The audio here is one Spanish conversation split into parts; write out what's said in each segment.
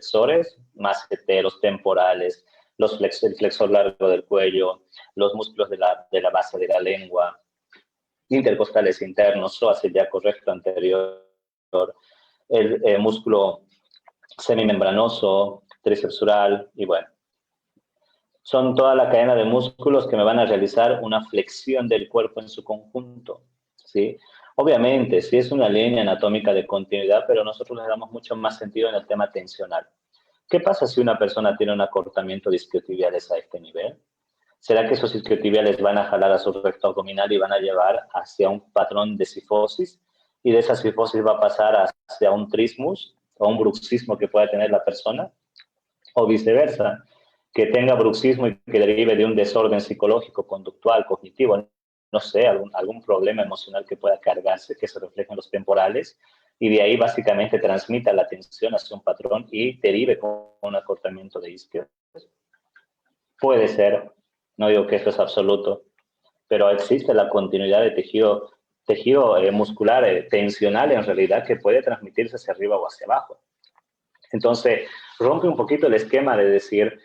flexores, masseteros, temporales, el flexor largo del cuello, los músculos de la base de la lengua, intercostales internos, psoas ilíaco recto anterior, el músculo semimembranoso, tricepsural, y bueno. Son toda la cadena de músculos que me van a realizar una flexión del cuerpo en su conjunto, ¿sí? Obviamente, sí es una línea anatómica de continuidad, pero nosotros le damos mucho más sentido en el tema tensional. ¿Qué pasa si una persona tiene un acortamiento de isquiotibiales a este nivel? ¿Será que esos isquiotibiales van a jalar a su recto abdominal y van a llevar hacia un patrón de cifosis? Y de esa cifosis va a pasar hacia un trismus o un bruxismo que pueda tener la persona, o viceversa, que tenga bruxismo y que derive de un desorden psicológico, conductual, cognitivo, no sé, algún problema emocional que pueda cargarse, que se refleje en los temporales, y de ahí básicamente transmita la tensión hacia un patrón y derive con un acortamiento de isquio. Puede ser, no digo que esto es absoluto, pero existe la continuidad de tejido muscular tensional en realidad que puede transmitirse hacia arriba o hacia abajo. Entonces, rompe un poquito el esquema de decir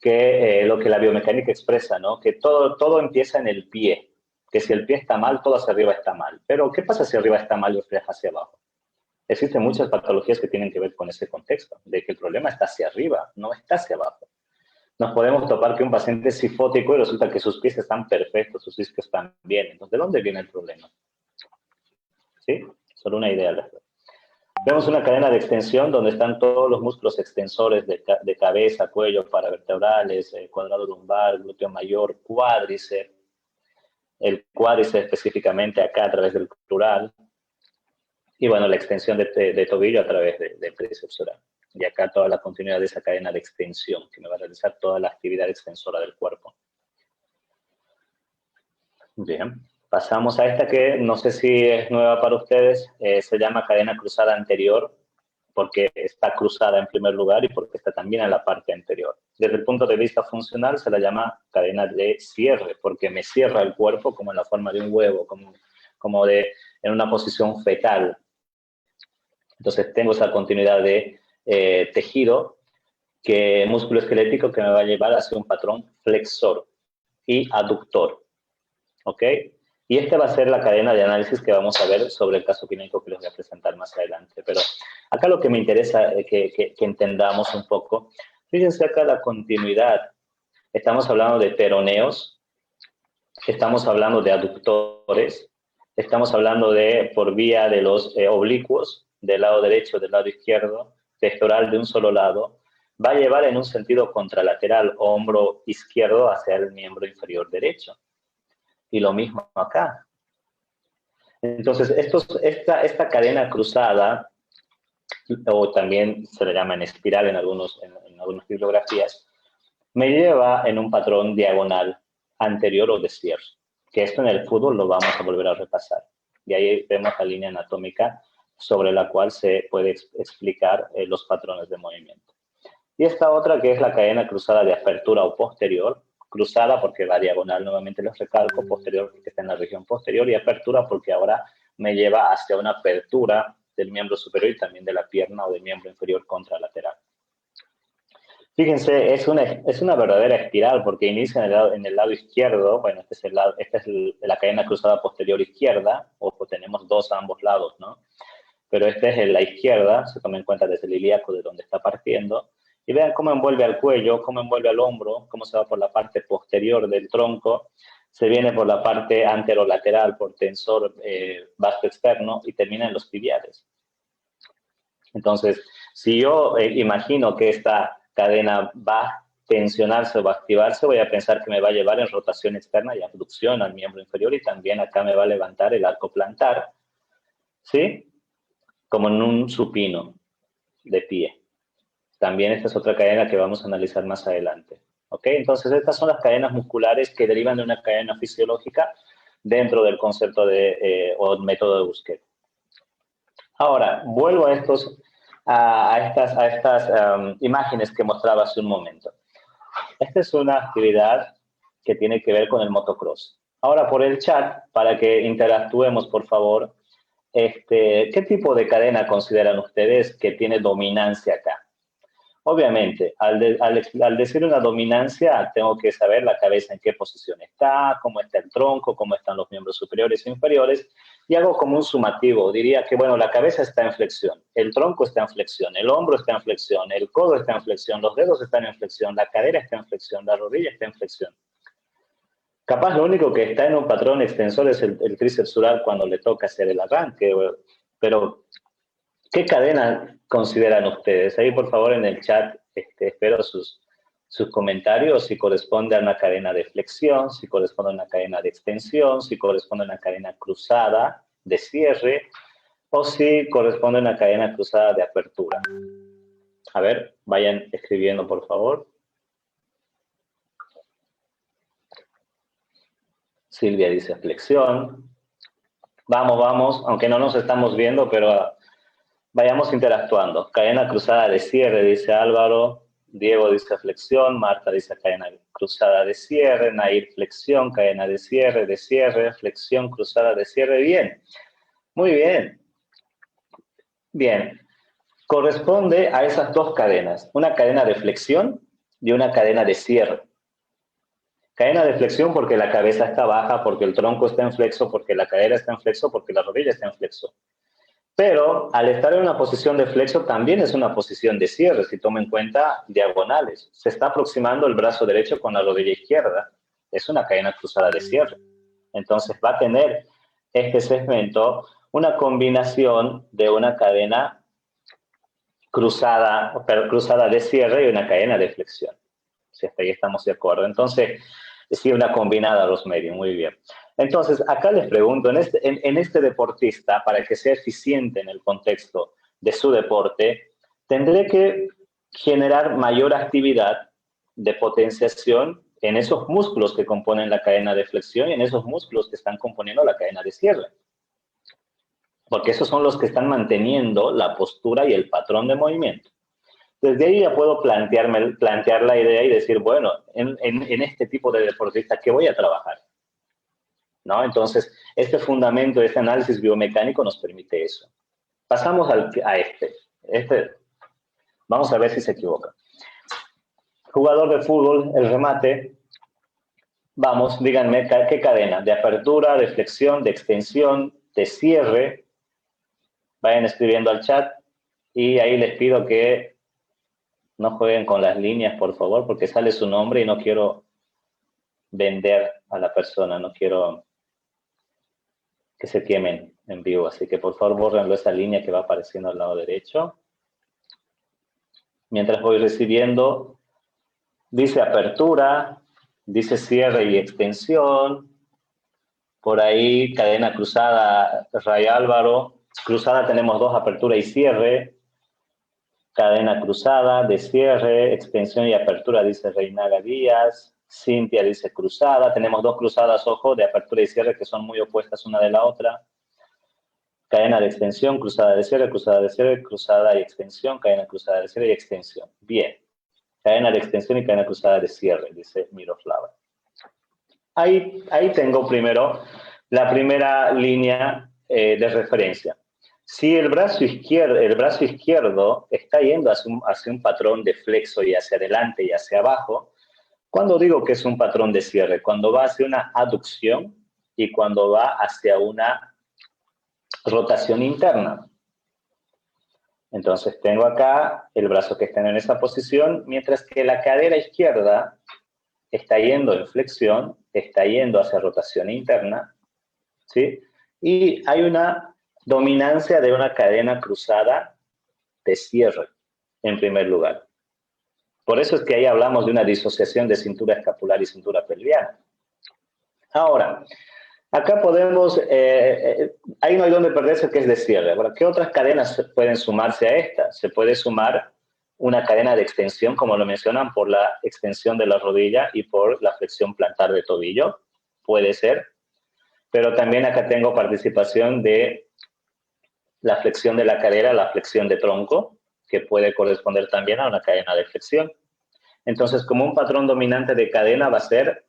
que lo que la biomecánica expresa, ¿no? Que todo empieza en el pie, que si el pie está mal, todo hacia arriba está mal. Pero, ¿qué pasa si arriba está mal y refleja hacia abajo? Existen muchas patologías que tienen que ver con ese contexto, de que el problema está hacia arriba, no está hacia abajo. Nos podemos topar que un paciente es sifótico y resulta que sus pies están perfectos, sus isquios están bien. Entonces, ¿de dónde viene el problema? ¿Sí? Solo una idea. Vemos una cadena de extensión donde están todos los músculos extensores de cabeza, cuello, paravertebrales, cuadrado lumbar, glúteo mayor, cuádriceps. El cuádriceps específicamente acá a través del crural. Y bueno, la extensión de tobillo a través del tricepsural. Y acá toda la continuidad de esa cadena de extensión que me va a realizar toda la actividad extensora del cuerpo. Bien, pasamos a esta que no sé si es nueva para ustedes, se llama cadena cruzada anterior, porque está cruzada en primer lugar y porque está también en la parte anterior. Desde el punto de vista funcional se la llama cadena de cierre, porque me cierra el cuerpo como en la forma de un huevo, como en una posición fetal. Entonces tengo esa continuidad de tejido, músculo esquelético que me va a llevar hacia un patrón flexor y aductor. ¿Ok? Y esta va a ser la cadena de análisis que vamos a ver sobre el caso clínico que les voy a presentar más adelante. Pero acá lo que me interesa que entendamos un poco, fíjense acá la continuidad. Estamos hablando de peroneos, estamos hablando de aductores, estamos hablando de por vía de los oblicuos, del lado derecho, del lado izquierdo, pectoral de un solo lado, va a llevar en un sentido contralateral, hombro izquierdo hacia el miembro inferior derecho. Y lo mismo acá. Entonces, esta cadena cruzada, o también se le llama en espiral en algunas bibliografías, me lleva en un patrón diagonal anterior o de cierre, que esto en el fútbol lo vamos a volver a repasar. Y ahí vemos la línea anatómica sobre la cual se puede explicar los patrones de movimiento. Y esta otra que es la cadena cruzada de apertura o posterior, cruzada porque va diagonal, nuevamente los recalco, posterior porque está en la región posterior, y apertura porque ahora me lleva hacia una apertura del miembro superior y también de la pierna o del miembro inferior contralateral. Fíjense, es una verdadera espiral porque inicia en el lado izquierdo, bueno, esta es la cadena cruzada posterior izquierda, ojo, tenemos dos a ambos lados, ¿no? Pero esta es la izquierda, se toma en cuenta desde el ilíaco de donde está partiendo, y vean cómo envuelve al cuello, cómo envuelve al hombro, cómo se va por la parte posterior del tronco, se viene por la parte anterolateral, por tensor vasto externo, y termina en los tibiales. Entonces, si yo imagino que esta cadena va a tensionarse o va a activarse, voy a pensar que me va a llevar en rotación externa y abducción al miembro inferior, y también acá me va a levantar el arco plantar, ¿sí? Como en un supino de pie. También esta es otra cadena que vamos a analizar más adelante. ¿Ok? Entonces, estas son las cadenas musculares que derivan de una cadena fisiológica dentro del concepto o método de búsqueda. Ahora, vuelvo a estas imágenes que mostraba hace un momento. Esta es una actividad que tiene que ver con el motocross. Ahora, por el chat, para que interactuemos, por favor, ¿qué tipo de cadena consideran ustedes que tiene dominancia acá? Obviamente, al decir una dominancia, tengo que saber la cabeza en qué posición está, cómo está el tronco, cómo están los miembros superiores e inferiores, y hago como un sumativo. Diría que, bueno, la cabeza está en flexión, el tronco está en flexión, el hombro está en flexión, el codo está en flexión, los dedos están en flexión, la cadera está en flexión, la rodilla está en flexión. Capaz lo único que está en un patrón extensor es el tríceps sural cuando le toca hacer el arranque, pero ¿qué cadena consideran ustedes? Ahí, por favor, en el chat espero sus comentarios, si corresponde a una cadena de flexión, si corresponde a una cadena de extensión, si corresponde a una cadena cruzada de cierre, o si corresponde a una cadena cruzada de apertura. A ver, vayan escribiendo, por favor. Silvia dice flexión. Vamos, vamos, aunque no nos estamos viendo, pero vayamos interactuando. Cadena cruzada de cierre, dice Álvaro. Diego dice flexión. Marta dice cadena cruzada de cierre. Nair, flexión, cadena de cierre, flexión, cruzada de cierre. Bien, muy bien. Bien, corresponde a esas dos cadenas. Una cadena de flexión y una cadena de cierre. Cadena de flexión porque la cabeza está baja, porque el tronco está en flexo, porque la cadera está en flexo, porque la rodilla está en flexo. Pero al estar en una posición de flexo también es una posición de cierre, si toma en cuenta diagonales. Se está aproximando el brazo derecho con la rodilla izquierda. Es una cadena cruzada de cierre. Entonces va a tener este segmento una combinación de una cadena cruzada de cierre y una cadena de flexión. Si hasta ahí estamos de acuerdo. Entonces, sí, una combinada, Rosemary, muy bien. Entonces, acá les pregunto, en este deportista, para que sea eficiente en el contexto de su deporte, tendré que generar mayor actividad de potenciación en esos músculos que componen la cadena de flexión y en esos músculos que están componiendo la cadena de cierre. Porque esos son los que están manteniendo la postura y el patrón de movimiento. Desde ahí ya puedo plantear la idea y decir, bueno, en este tipo de deportista, ¿qué voy a trabajar? ¿No? Entonces, este fundamento, este análisis biomecánico nos permite eso. Pasamos a este. Vamos a ver si se equivoca. Jugador de fútbol, el remate. Vamos, díganme, ¿qué cadena? ¿De apertura, de flexión, de extensión, de cierre? Vayan escribiendo al chat y ahí les pido que no jueguen con las líneas, por favor, porque sale su nombre y no quiero vender a la persona, no quiero que se quemen en vivo. Así que, por favor, bórrenlo esa línea que va apareciendo al lado derecho. Mientras voy recibiendo, dice apertura, dice cierre y extensión. Por ahí, cadena cruzada, Ray Álvaro. Cruzada tenemos dos, apertura y cierre. Cadena cruzada, de cierre, extensión y apertura, dice Reinaga Díaz. Cintia dice cruzada. Tenemos dos cruzadas, ojo, de apertura y cierre que son muy opuestas una de la otra. Cadena de extensión, cruzada de cierre, cruzada y extensión, cadena cruzada de cierre y extensión. Bien. Cadena de extensión y cadena cruzada de cierre, dice Miroslava. Ahí tengo primero la primera línea de referencia. Si el brazo izquierdo está yendo hacia un patrón de flexo y hacia adelante y hacia abajo, ¿cuándo digo que es un patrón de cierre? Cuando va hacia una aducción y cuando va hacia una rotación interna. Entonces tengo acá el brazo que está en esa posición, mientras que la cadera izquierda está yendo en flexión, está yendo hacia rotación interna, ¿sí? Y hay una dominancia de una cadena cruzada de cierre, en primer lugar. Por eso es que ahí hablamos de una disociación de cintura escapular y cintura pelviana. Ahora, acá podemos, ahí no hay donde perderse, que es de cierre. Ahora, ¿qué otras cadenas pueden sumarse a esta? Se puede sumar una cadena de extensión, como lo mencionan, por la extensión de la rodilla y por la flexión plantar de tobillo. Puede ser. Pero también acá tengo participación de la flexión de la cadera, la flexión de tronco, que puede corresponder también a una cadena de flexión. Entonces, como un patrón dominante de cadena va a ser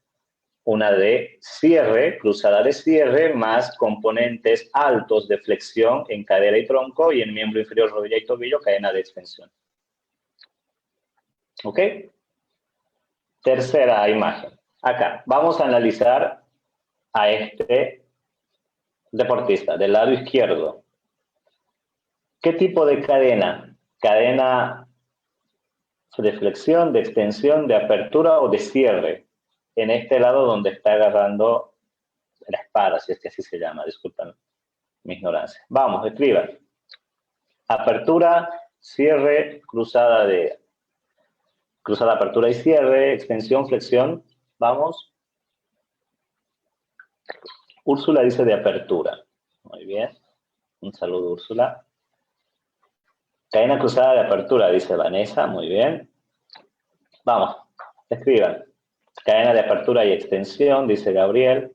una de cierre, cruzada de cierre, más componentes altos de flexión en cadera y tronco, y en miembro inferior, rodilla y tobillo, cadena de extensión. ¿Ok? Tercera imagen. Acá, vamos a analizar a este deportista del lado izquierdo. ¿Qué tipo de cadena? Cadena de flexión, de extensión, de apertura o de cierre. En este lado donde está agarrando la espada, si es que así se llama, disculpen mi ignorancia. Vamos, escriban. Apertura, cierre, cruzada, apertura y cierre, extensión, flexión. Vamos. Úrsula dice de apertura. Muy bien. Un saludo, Úrsula. Cadena cruzada de apertura, dice Vanessa. Muy bien. Vamos, escriban. Cadena de apertura y extensión, dice Gabriel.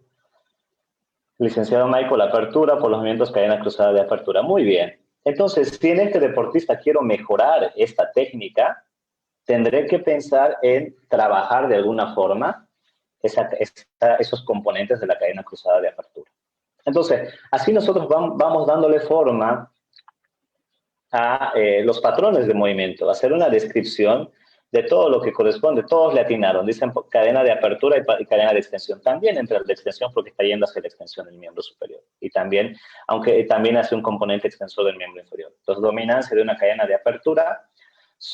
Licenciado Michael, apertura por los movimientos cadena cruzada de apertura. Muy bien. Entonces, si en este deportista quiero mejorar esta técnica, tendré que pensar en trabajar de alguna forma esos componentes de la cadena cruzada de apertura. Entonces, así nosotros vamos dándole forma a los patrones de movimiento, hacer una descripción de todo lo que corresponde. Todos le atinaron, dicen cadena de apertura y cadena de extensión. También entra la extensión porque está yendo hacia la extensión del miembro superior. Y también, aunque también hace un componente extensor del miembro inferior. Entonces, dominancia de una cadena de apertura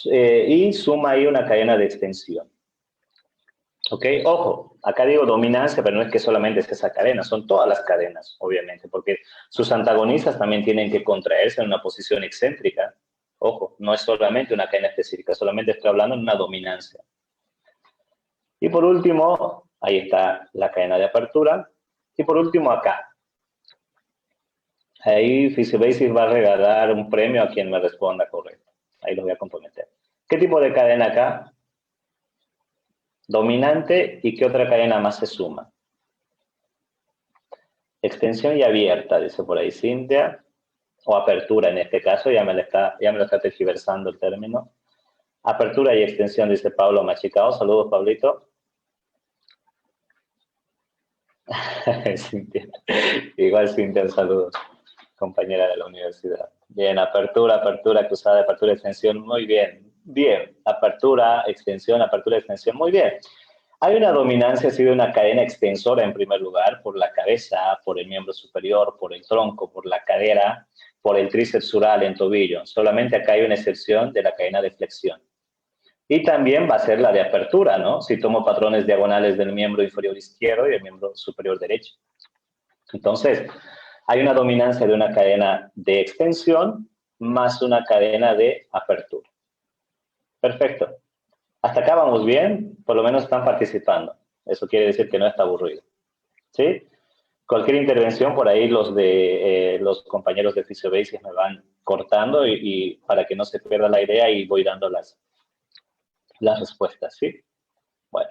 y suma ahí una cadena de extensión. ¿Ok? Ojo, acá digo dominancia, pero no es que solamente es esa cadena, son todas las cadenas, obviamente, porque sus antagonistas también tienen que contraerse en una posición excéntrica. Ojo, no es solamente una cadena específica, solamente estoy hablando de una dominancia. Y por último, ahí está la cadena de apertura. Y por último, acá. Ahí Physiobasics va a regalar un premio a quien me responda correcto. Ahí lo voy a comprometer. ¿Qué tipo de cadena acá? Dominante, ¿y qué otra cadena más se suma? Extensión y abierta, dice por ahí Cintia, o apertura en este caso, ya me lo está tergiversando el término. Apertura y extensión, dice Pablo Machicao. Saludos, Pablito. Cintia. Igual Cintia, un saludo, compañera de la universidad. Bien, apertura, cruzada, apertura, extensión, muy bien. Bien, apertura, extensión, muy bien. Hay una dominancia, así de una cadena extensora en primer lugar, por la cabeza, por el miembro superior, por el tronco, por la cadera, por el tríceps sural en tobillo. Solamente acá hay una excepción de la cadena de flexión. Y también va a ser la de apertura, ¿no? Si tomo patrones diagonales del miembro inferior izquierdo y del miembro superior derecho. Entonces, hay una dominancia de una cadena de extensión más una cadena de apertura. Perfecto. Hasta acá vamos bien, por lo menos están participando. Eso quiere decir que no está aburrido. ¿Sí? Cualquier intervención por ahí los compañeros de Physiobasics me van cortando y para que no se pierda la idea y voy dando las respuestas, ¿sí? Bueno.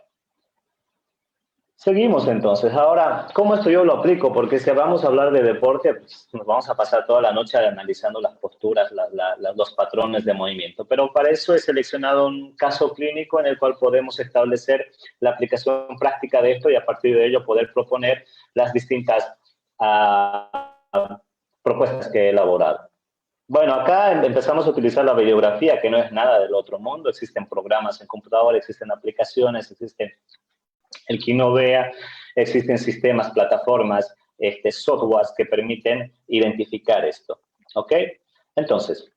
Seguimos entonces. Ahora, ¿cómo esto yo lo aplico? Porque si vamos a hablar de deporte, pues nos vamos a pasar toda la noche analizando las posturas, los patrones de movimiento. Pero para eso he seleccionado un caso clínico en el cual podemos establecer la aplicación práctica de esto y a partir de ello poder proponer las distintas propuestas que he elaborado. Bueno, acá empezamos a utilizar la videografía, que no es nada del otro mundo. Existen programas en computador, existen aplicaciones, existen el que no vea, existen sistemas, plataformas, softwares que permiten identificar esto. ¿Ok? Entonces,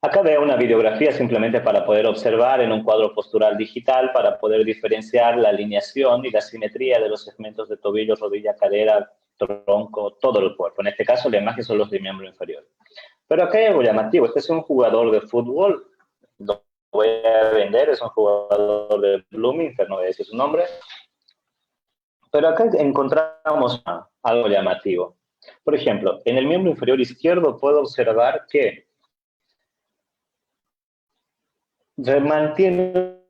acá veo una videografía simplemente para poder observar en un cuadro postural digital, para poder diferenciar la alineación y la simetría de los segmentos de tobillo, rodilla, cadera, tronco, todo el cuerpo. En este caso, la imagen son los de miembro inferior. Pero acá hay algo llamativo. Este es un jugador de fútbol. Lo voy a vender. Es un jugador de Bloomington, no voy a decir su nombre. Pero acá encontramos algo llamativo. Por ejemplo, en el miembro inferior izquierdo puedo observar que mantiene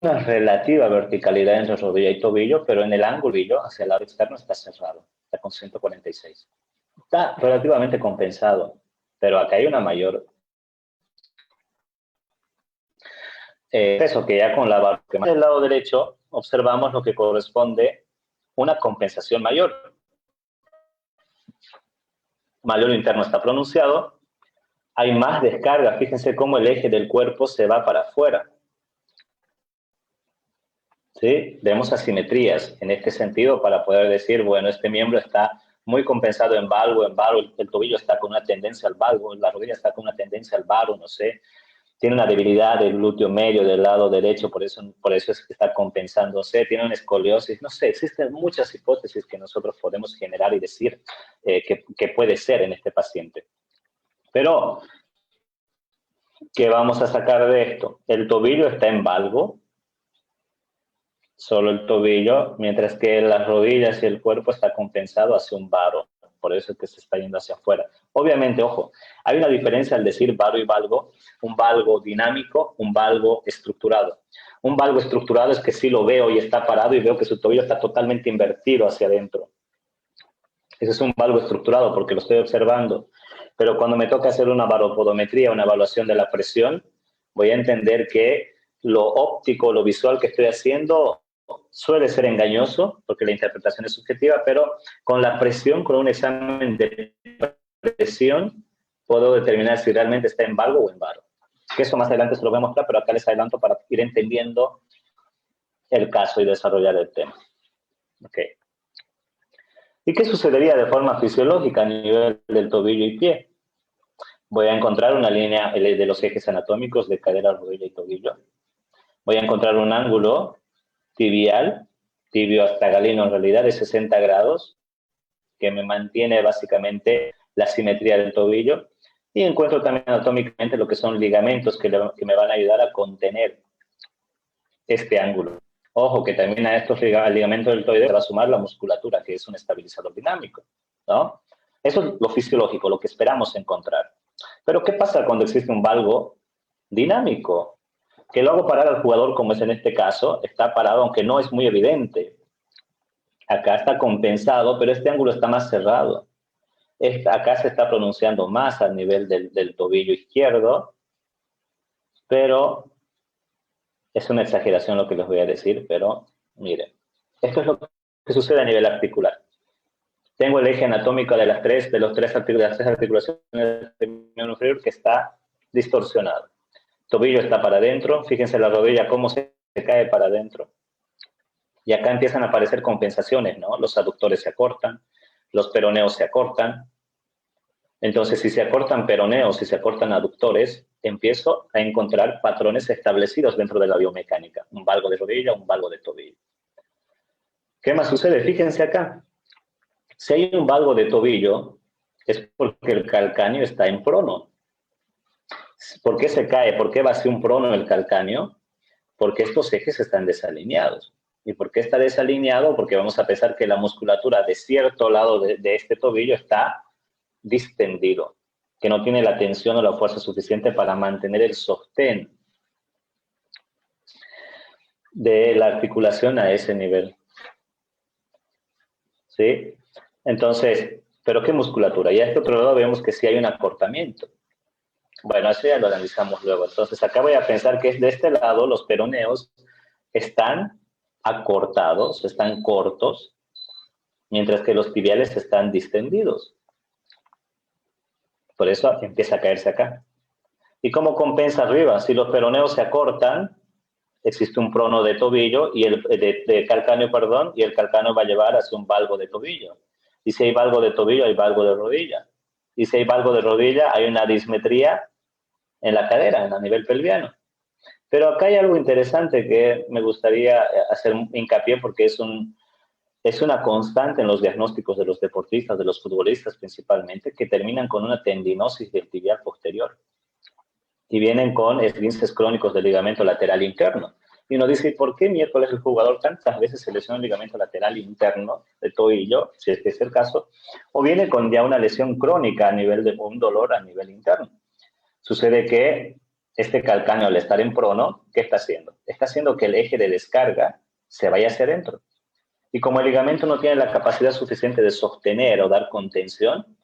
una relativa verticalidad entre rodilla y tobillo, pero en el ángulo hacia el lado externo está cerrado. Está con 146. Está relativamente compensado, pero acá hay una mayor eso que ya con la barra del lado derecho observamos lo que corresponde una compensación mayor. Mayor interno está pronunciado hay más descarga. Fíjense cómo el eje del cuerpo se va para afuera. ¿Sí? Vemos asimetrías en este sentido para poder decir, bueno, este miembro está muy compensado en valgo, el tobillo está con una tendencia al valgo, la rodilla está con una tendencia al varo, no sé. Tiene una debilidad del glúteo medio del lado derecho, por eso es que está compensándose, tiene una escoliosis, no sé, existen muchas hipótesis que nosotros podemos generar y decir que puede ser en este paciente. Pero, ¿qué vamos a sacar de esto? El tobillo está en valgo, solo el tobillo, mientras que las rodillas y el cuerpo está compensado hacia un varo. Por eso es que se está yendo hacia afuera. Obviamente, ojo, hay una diferencia al decir varo y valgo, un valgo dinámico, un valgo estructurado. Un valgo estructurado es que sí lo veo y está parado y veo que su tobillo está totalmente invertido hacia adentro. Ese es un valgo estructurado porque lo estoy observando. Pero cuando me toca hacer una baropodometría, una evaluación de la presión, voy a entender que lo óptico, lo visual que estoy haciendo suele ser engañoso, porque la interpretación es subjetiva, pero con la presión, con un examen de presión, puedo determinar si realmente está en valgo o en varo. Que eso más adelante se lo voy a mostrar, pero acá les adelanto para ir entendiendo el caso y desarrollar el tema. Okay. ¿Y qué sucedería de forma fisiológica a nivel del tobillo y pie? Voy a encontrar una línea de los ejes anatómicos de cadera, rodilla y tobillo. Voy a encontrar un ángulo tibial, tibio hasta galeno en realidad, de 60 grados, que me mantiene básicamente la simetría del tobillo. Y encuentro también anatómicamente lo que son ligamentos que me van a ayudar a contener este ángulo. Ojo, que también a estos ligamentos deltoides se va a sumar la musculatura, que es un estabilizador dinámico, ¿no? Eso es lo fisiológico, lo que esperamos encontrar. Pero, ¿qué pasa cuando existe un valgo dinámico? Que lo hago parar al jugador, como es en este caso, está parado, aunque no es muy evidente. Acá está compensado, pero este ángulo está más cerrado. Acá se está pronunciando más al nivel del tobillo izquierdo, pero es una exageración lo que les voy a decir, pero miren, esto es lo que sucede a nivel articular. Tengo el eje anatómico de las tres articulaciones del miembro inferior que está distorsionado. Tobillo está para adentro, fíjense la rodilla cómo se cae para adentro. Y acá empiezan a aparecer compensaciones, ¿no? Los aductores se acortan, los peroneos se acortan. Entonces, si se acortan peroneos, si se acortan aductores, empiezo a encontrar patrones establecidos dentro de la biomecánica. Un valgo de rodilla, un valgo de tobillo. ¿Qué más sucede? Fíjense acá. Si hay un valgo de tobillo, es porque el calcáneo está en prono. ¿Por qué se cae? ¿Por qué va hacia un prono el calcáneo? Porque estos ejes están desalineados. ¿Y por qué está desalineado? Porque vamos a pensar que la musculatura de cierto lado de este tobillo está distendido, que no tiene la tensión o la fuerza suficiente para mantener el sostén de la articulación a ese nivel. ¿Sí? Entonces, ¿pero qué musculatura? Y a este otro lado vemos que sí hay un acortamiento. Bueno, eso ya lo analizamos luego. Entonces, acá voy a pensar que de este lado los peroneos están acortados, están cortos, mientras que los tibiales están distendidos. Por eso empieza a caerse acá. ¿Y cómo compensa arriba? Si los peroneos se acortan, existe un prono de tobillo, y de calcáneo, perdón, y el calcáneo va a llevar hacia un valgo de tobillo. Y si hay valgo de tobillo, hay valgo de rodilla. Y si hay valgo de rodilla, hay una dismetría en la cadera, a nivel pelviano. Pero acá hay algo interesante que me gustaría hacer hincapié porque es una constante en los diagnósticos de los deportistas, de los futbolistas principalmente, que terminan con una tendinosis del tibial posterior y vienen con esguinces crónicos del ligamento lateral interno. Y uno dice, ¿por qué miércoles el jugador tantas veces se lesiona el ligamento lateral interno de tobillo, si es que es el caso, o viene con ya una lesión crónica a nivel de un dolor a nivel interno? Sucede que este calcáneo, al estar en prono, ¿qué está haciendo? Está haciendo que el eje de descarga se vaya hacia adentro. Y como el ligamento no tiene la capacidad suficiente de sostener o dar contención,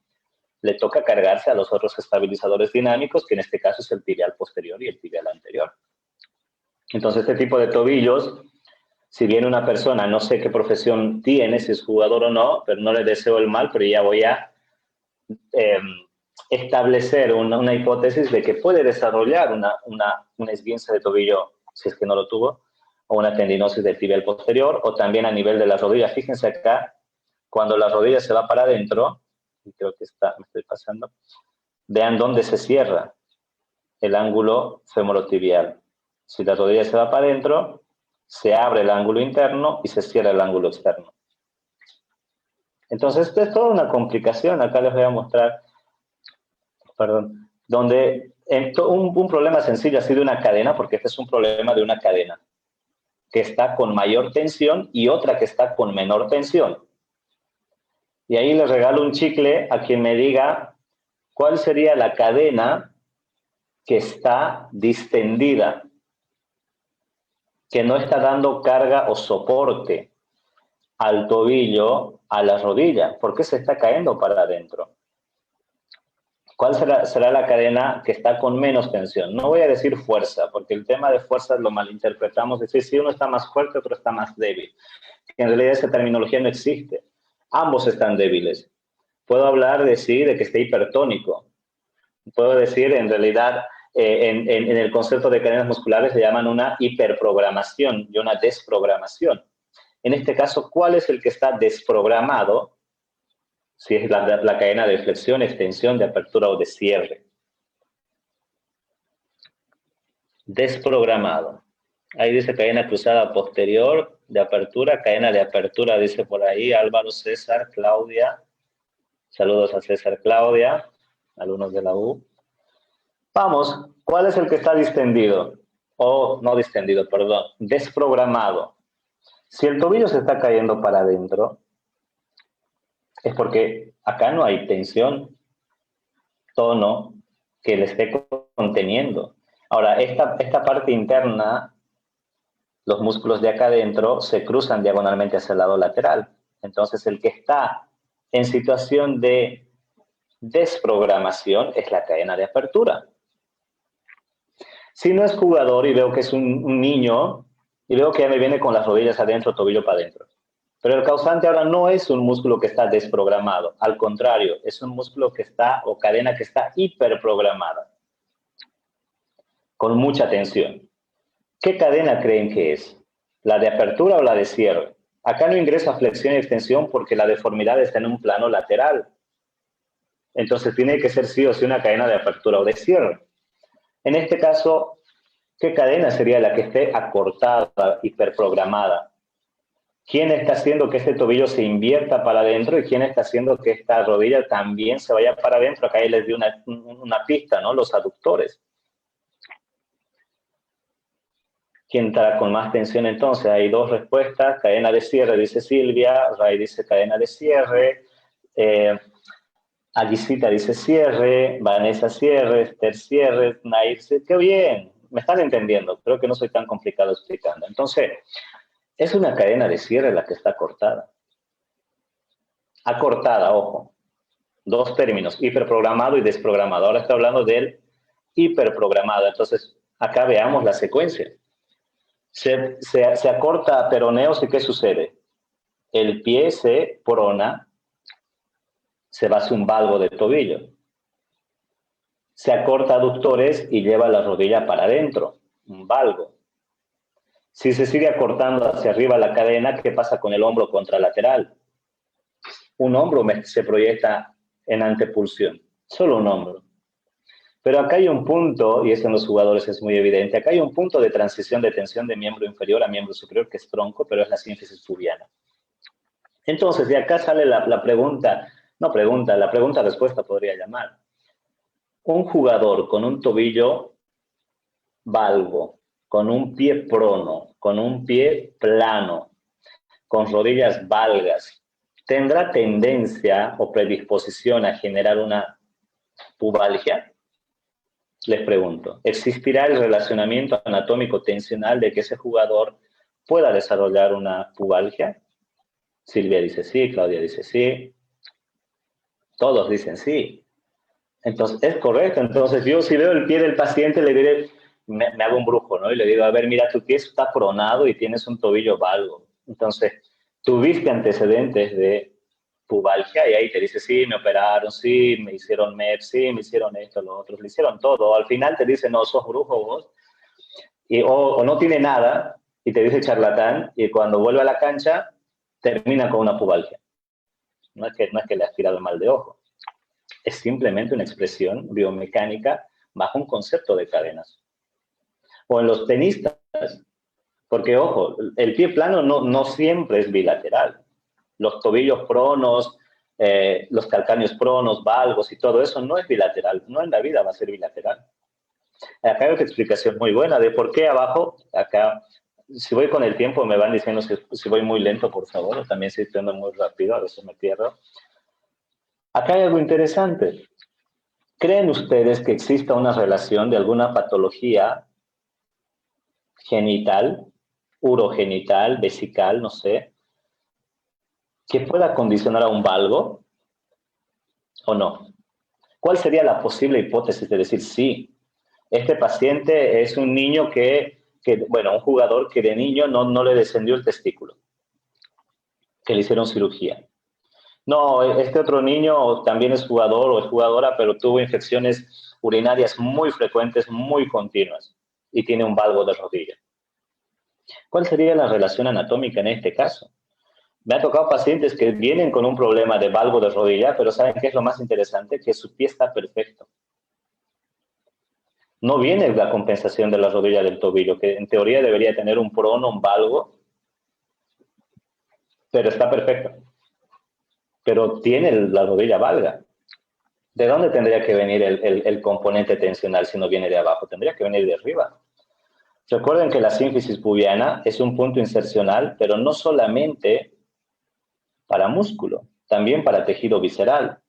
le toca cargarse a los otros estabilizadores dinámicos, que en este caso es el tibial posterior y el tibial anterior. Entonces, este tipo de tobillos, si bien una persona, no sé qué profesión tiene, si es jugador o no, pero no le deseo el mal, pero ya voy a establecer una hipótesis de que puede desarrollar un esguince de tobillo, si es que no lo tuvo, o una tendinosis del tibial posterior, o también a nivel de la rodilla. Fíjense acá, cuando la rodilla se va para adentro, y creo que me estoy pasando, vean dónde se cierra el ángulo femorotibial. Si la rodilla se va para adentro, se abre el ángulo interno y se cierra el ángulo externo. Entonces, esto es toda una complicación. Acá les voy a mostrar, perdón, donde un problema sencillo ha sido una cadena, porque este es un problema de una cadena que está con mayor tensión y otra que está con menor tensión. Y ahí les regalo un chicle a quien me diga cuál sería la cadena que está distendida, que no está dando carga o soporte al tobillo, a la rodilla. ¿Por qué se está cayendo para adentro? ¿Cuál será la cadena que está con menos tensión? No voy a decir fuerza, porque el tema de fuerza lo malinterpretamos. Es decir, si uno está más fuerte, otro está más débil. En realidad esa terminología no existe. Ambos están débiles. Puedo hablar de que esté hipertónico. Puedo decir, en realidad, en el concepto de cadenas musculares le llaman una hiperprogramación y una desprogramación. En este caso, ¿cuál es el que está desprogramado? Si es la cadena de flexión, extensión, de apertura o de cierre. Desprogramado. Ahí dice cadena cruzada posterior, de apertura, cadena de apertura, dice por ahí Álvaro, César, Claudia. Saludos a César, Claudia, alumnos de la U. Vamos, ¿cuál es el que está distendido? No distendido, perdón, desprogramado. Si el tobillo se está cayendo para adentro, es porque acá no hay tensión, tono que le esté conteniendo. Ahora, esta parte interna, los músculos de acá adentro se cruzan diagonalmente hacia el lado lateral. Entonces, el que está en situación de desprogramación es la cadena de apertura. Si no es jugador y veo que es un niño y veo que ya me viene con las rodillas adentro, tobillo para adentro. Pero el causante ahora no es un músculo que está desprogramado, al contrario, es un músculo que está, o cadena que está hiperprogramada, con mucha tensión. ¿Qué cadena creen que es? ¿La de apertura o la de cierre? Acá no ingresa flexión y extensión porque la deformidad está en un plano lateral. Entonces tiene que ser sí o sí una cadena de apertura o de cierre. En este caso, ¿qué cadena sería la que esté acortada, hiperprogramada? ¿Quién está haciendo que este tobillo se invierta para adentro y quién está haciendo que esta rodilla también se vaya para adentro? Acá les di una pista, ¿no? Los aductores. ¿Quién estará con más tensión entonces? Hay dos respuestas. Cadena de cierre, dice Silvia. Ray dice cadena de cierre. Alicita dice cierre. Vanessa cierre. Esther cierre. Nair dice, qué bien. Me están entendiendo. Creo que no soy tan complicado explicando. Entonces, es una cadena de cierre la que está cortada. Acortada, ojo. Dos términos, hiperprogramado y desprogramado. Ahora estoy hablando del hiperprogramado. Entonces, acá veamos la secuencia. Se acorta peroneos y ¿qué sucede? El pie se prona, se va hacia un valgo de tobillo. Se acorta aductores y lleva la rodilla para adentro, un valgo. Si se sigue acortando hacia arriba la cadena, ¿qué pasa con el hombro contralateral? Un hombro se proyecta en antepulsión, solo un hombro. Pero acá hay un punto, y eso en los jugadores es muy evidente, acá hay un punto de transición de tensión de miembro inferior a miembro superior, que es tronco, pero es la sínfisis pubiana. Entonces, de acá sale la pregunta-respuesta podría llamar. Un jugador con un tobillo valgo, con un pie prono, con un pie plano, con rodillas valgas, ¿tendrá tendencia o predisposición a generar una pubalgia? Les pregunto, ¿existirá el relacionamiento anatómico tensional de que ese jugador pueda desarrollar una pubalgia? Silvia dice sí, Claudia dice sí, todos dicen sí. Entonces, es correcto. Entonces, yo si veo el pie del paciente, le diré, me hago un brujo, ¿no? Y le digo, a ver, mira, tu pie está pronado y tienes un tobillo valgo. Entonces, tuviste antecedentes de pubalgia, y ahí te dice, sí, me operaron, sí, me hicieron MEP, sí, me hicieron esto, lo otro, le hicieron todo. Al final te dice, no, sos brujo vos, o no tiene nada, y te dice charlatán, y cuando vuelve a la cancha, termina con una pubalgia. No es que le has tirado el mal de ojo. Es simplemente una expresión biomecánica bajo un concepto de cadenas. O en los tenistas, porque, ojo, el pie plano no siempre es bilateral. Los tobillos pronos, los calcáneos pronos, valgos y todo eso no es bilateral. No en la vida va a ser bilateral. Acá hay otra explicación muy buena de por qué abajo, acá, si voy con el tiempo me van diciendo si voy muy lento, por favor, también si estoy andando muy rápido, a veces me pierdo. Acá hay algo interesante. ¿Creen ustedes que exista una relación de alguna patología genital, urogenital, vesical, no sé, que pueda condicionar a un valgo o no? ¿Cuál sería la posible hipótesis de decir sí? Este paciente es un niño bueno, un jugador que de niño no le descendió el testículo, que le hicieron cirugía. No, este otro niño también es jugador o es jugadora, pero tuvo infecciones urinarias muy frecuentes, muy continuas, y tiene un valgo de rodilla. ¿Cuál sería la relación anatómica en este caso? Me ha tocado pacientes que vienen con un problema de valgo de rodilla, pero ¿saben qué es lo más interesante? Que su pie está perfecto. No viene la compensación de la rodilla del tobillo, que en teoría debería tener un prono, un valgo, pero está perfecto. Pero tiene la rodilla valga. ¿De dónde tendría que venir el componente tensional si no viene de abajo? Tendría que venir de arriba. Recuerden que la sínfisis pubiana es un punto insercional, pero no solamente para músculo, también para tejido visceral.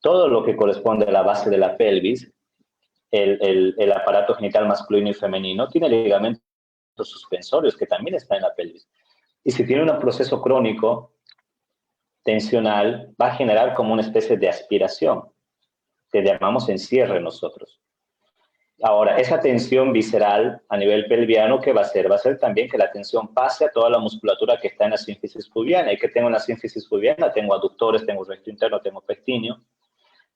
Todo lo que corresponde a la base de la pelvis, el aparato genital masculino y femenino, tiene ligamentos suspensorios que también están en la pelvis. Y si tiene un proceso crónico tensional, va a generar como una especie de aspiración, que llamamos encierre nosotros. Ahora, esa tensión visceral a nivel pelviano, ¿qué va a hacer? Va a hacer también que la tensión pase a toda la musculatura que está en la sínfisis pubiana. Y que tengo en la sínfisis pubiana, tengo aductores, tengo recto interno, tengo pectíneo.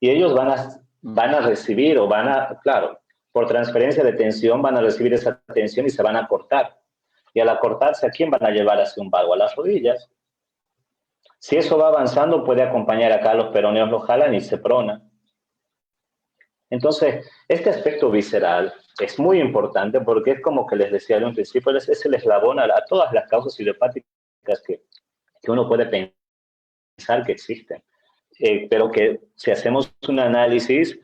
Y ellos van a recibir claro, por transferencia de tensión van a recibir esa tensión y se van a cortar. Y al acortarse, ¿a quién van a llevar hacia un valgo? A las rodillas. Si eso va avanzando, puede acompañar acá, los peroneos lo jalan y se prona. Entonces, este aspecto visceral es muy importante porque es como que les decía en un principio, es el eslabón a todas las causas idiopáticas que uno puede pensar que existen. Pero que si hacemos un análisis